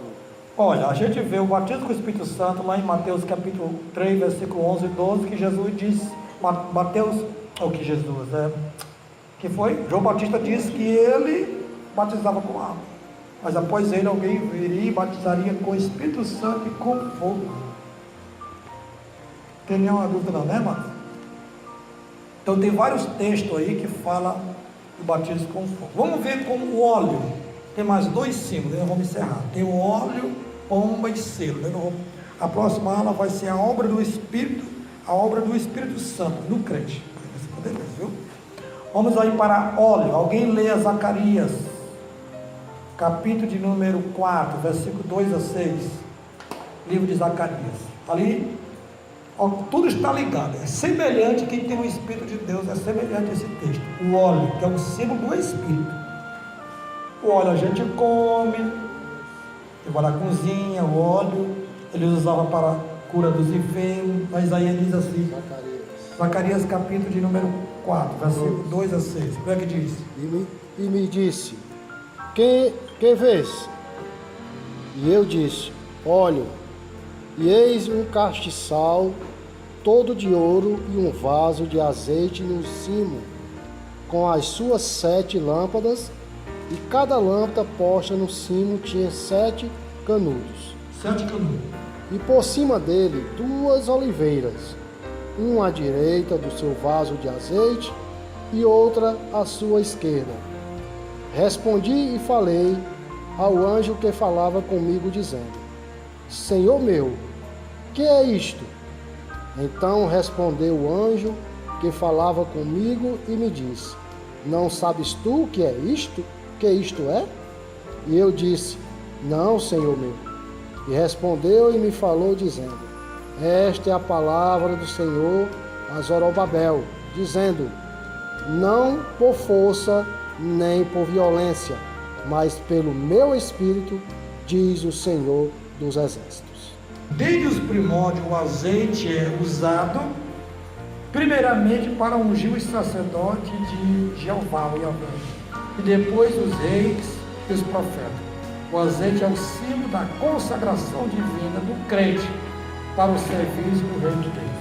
Olha, a gente vê o batismo com o Espírito Santo lá em Mateus capítulo 3, versículo 11 e 12, que Jesus disse, que foi? João Batista disse que ele batizava com água, mas após ele alguém viria e batizaria com o Espírito Santo e com fogo. Tem nenhuma dúvida não, né, irmão? Então tem vários textos aí que falam do batismo com fogo. Vamos ver com o óleo. Tem mais 2 símbolos, nós vamos encerrar. Tem o óleo, pomba e selo. A próxima aula vai ser a obra do Espírito Santo no crente. Você poder ver, viu? Vamos aí para óleo. Alguém leia Zacarias, capítulo de número 4, versículo 2 a 6. Livro de Zacarias. Ali, ó, tudo está ligado. É semelhante, quem tem o Espírito de Deus é semelhante a esse texto. O óleo, que é um símbolo do Espírito. O óleo a gente come, vai na cozinha, o óleo, eles usavam para a cura dos enfermos. Mas aí ele diz assim, Zacarias capítulo de número 4, versículo 2 a 6. Como é que diz? E me disse, que vês? E eu disse, olho, e eis um castiçal todo de ouro e um vaso de azeite no cimo, com as suas 7 lâmpadas, e cada lâmpada posta no cimo tinha 7 canudos. 7 canudos. E por cima dele 2 oliveiras, uma à direita do seu vaso de azeite e outra à sua esquerda. Respondi e falei ao anjo que falava comigo, dizendo, Senhor meu, que é isto? Então respondeu o anjo que falava comigo e me disse, não sabes tu o que é isto? Que isto é? E eu disse, não, Senhor meu. E respondeu e me falou, dizendo, esta é a palavra do Senhor a Zorobabel, dizendo, não por força nem por violência, mas pelo meu Espírito, diz o Senhor dos Exércitos. Desde os primórdios, o azeite é usado primeiramente para ungir os sacerdotes de Jeová, o Yahvé, e depois os reis e os profetas. O azeite é o símbolo da consagração divina do crente para o serviço do reino de Deus.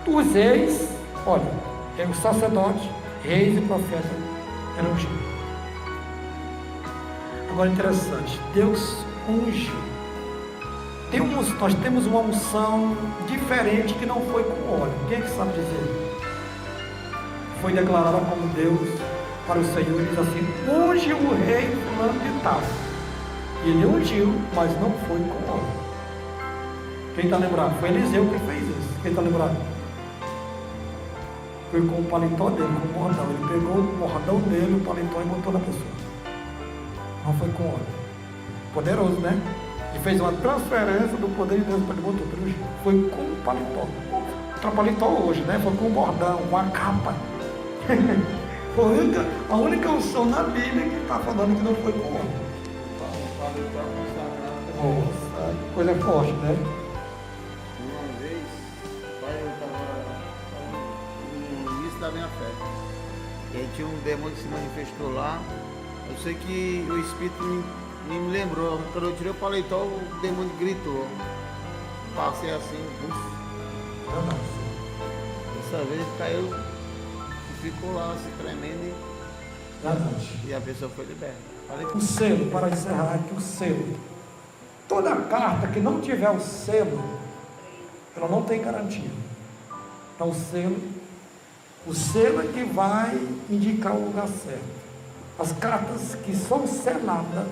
Os reis, olha, é o sacerdote, reis e profetas eram ungidos. Agora interessante, Deus ungiu. Nós temos uma unção diferente que não foi com óleo. Quem é que sabe dizer? Foi declarada como Deus para o Senhor, diz assim, unge o rei fulano de tal. E ele ungiu, mas não foi com óleo. Quem está lembrado? Foi Eliseu que fez isso. Quem está lembrado? Foi com o paletó dele, com o bordão. Ele pegou o bordão dele, o paletó e botou na pessoa. Não foi com óleo. Poderoso, né? E fez uma transferência do poder de Deus para ele botou. Foi com o paletó. Outra paletó hoje, né? Foi com o bordão, com a capa. A única unção na Bíblia que está falando que não foi com óleo. Nossa, coisa forte, né? Uma vez, pai, eu estava no início da minha fé. E aí tinha um demônio que se manifestou lá. Eu sei que o Espírito me E me lembrou, quando eu tirei o paletó, o demônio gritou. Passei assim, uf. Dessa vez caiu e ficou lá se tremendo e a pessoa foi liberta. Falei, O selo, para encerrar aqui, o selo. Toda carta que não tiver o selo, ela não tem garantia. Então o selo é que vai indicar o lugar certo. As cartas que são seladas,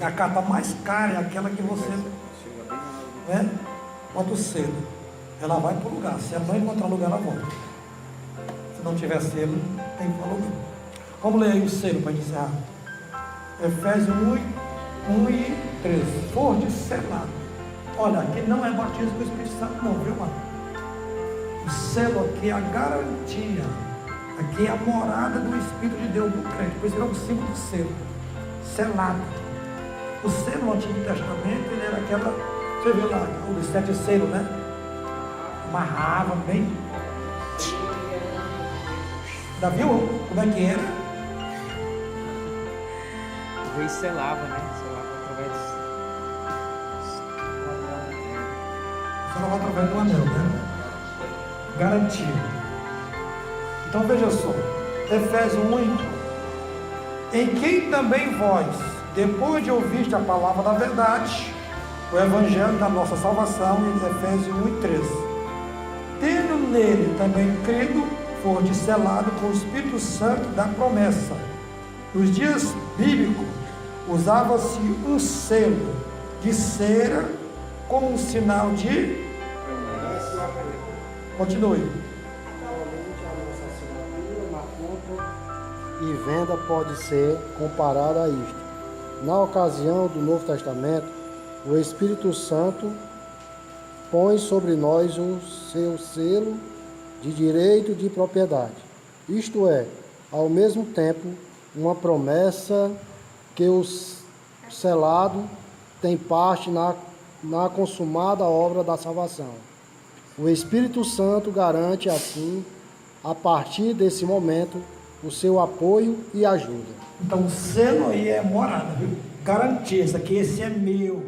a carta mais cara é aquela que você, né, bota o selo. Ela vai para o lugar. Se ela não encontrar lugar, ela volta. Se não tiver selo, tem que lugar. Vamos ler aí o selo para encerrar. Efésios 1 e 13. For de selado. Olha, aqui não é batismo com o Espírito Santo não, viu, mano? O selo aqui é a garantia. Aqui é a morada do Espírito de Deus no crente. Por isso é o símbolo do selo. Selado. O selo no Antigo Testamento, ele era aquela, você vê lá, os 7 selos, né? Amarrava bem. Já viu como é que era? O rei selava, né? Selava através Selava através do anel, né? Garantia. Então veja só, Efésios 1, em quem também vós, depois de ouviste a palavra da verdade, o evangelho da nossa salvação, em Efésios 1 e 13, tendo nele também crido, foste selado com o Espírito Santo da promessa. Nos dias bíblicos, usava-se um selo de cera como um sinal de... Continue. E venda pode ser comparada a isto. Na ocasião do Novo Testamento, o Espírito Santo põe sobre nós o seu selo de direito de propriedade. Isto é, ao mesmo tempo, uma promessa que o selado tem parte na consumada obra da salvação. O Espírito Santo garante, assim, a partir desse momento, o seu apoio e ajuda. Então o selo aí é morada, viu? Garantia, esse é meu.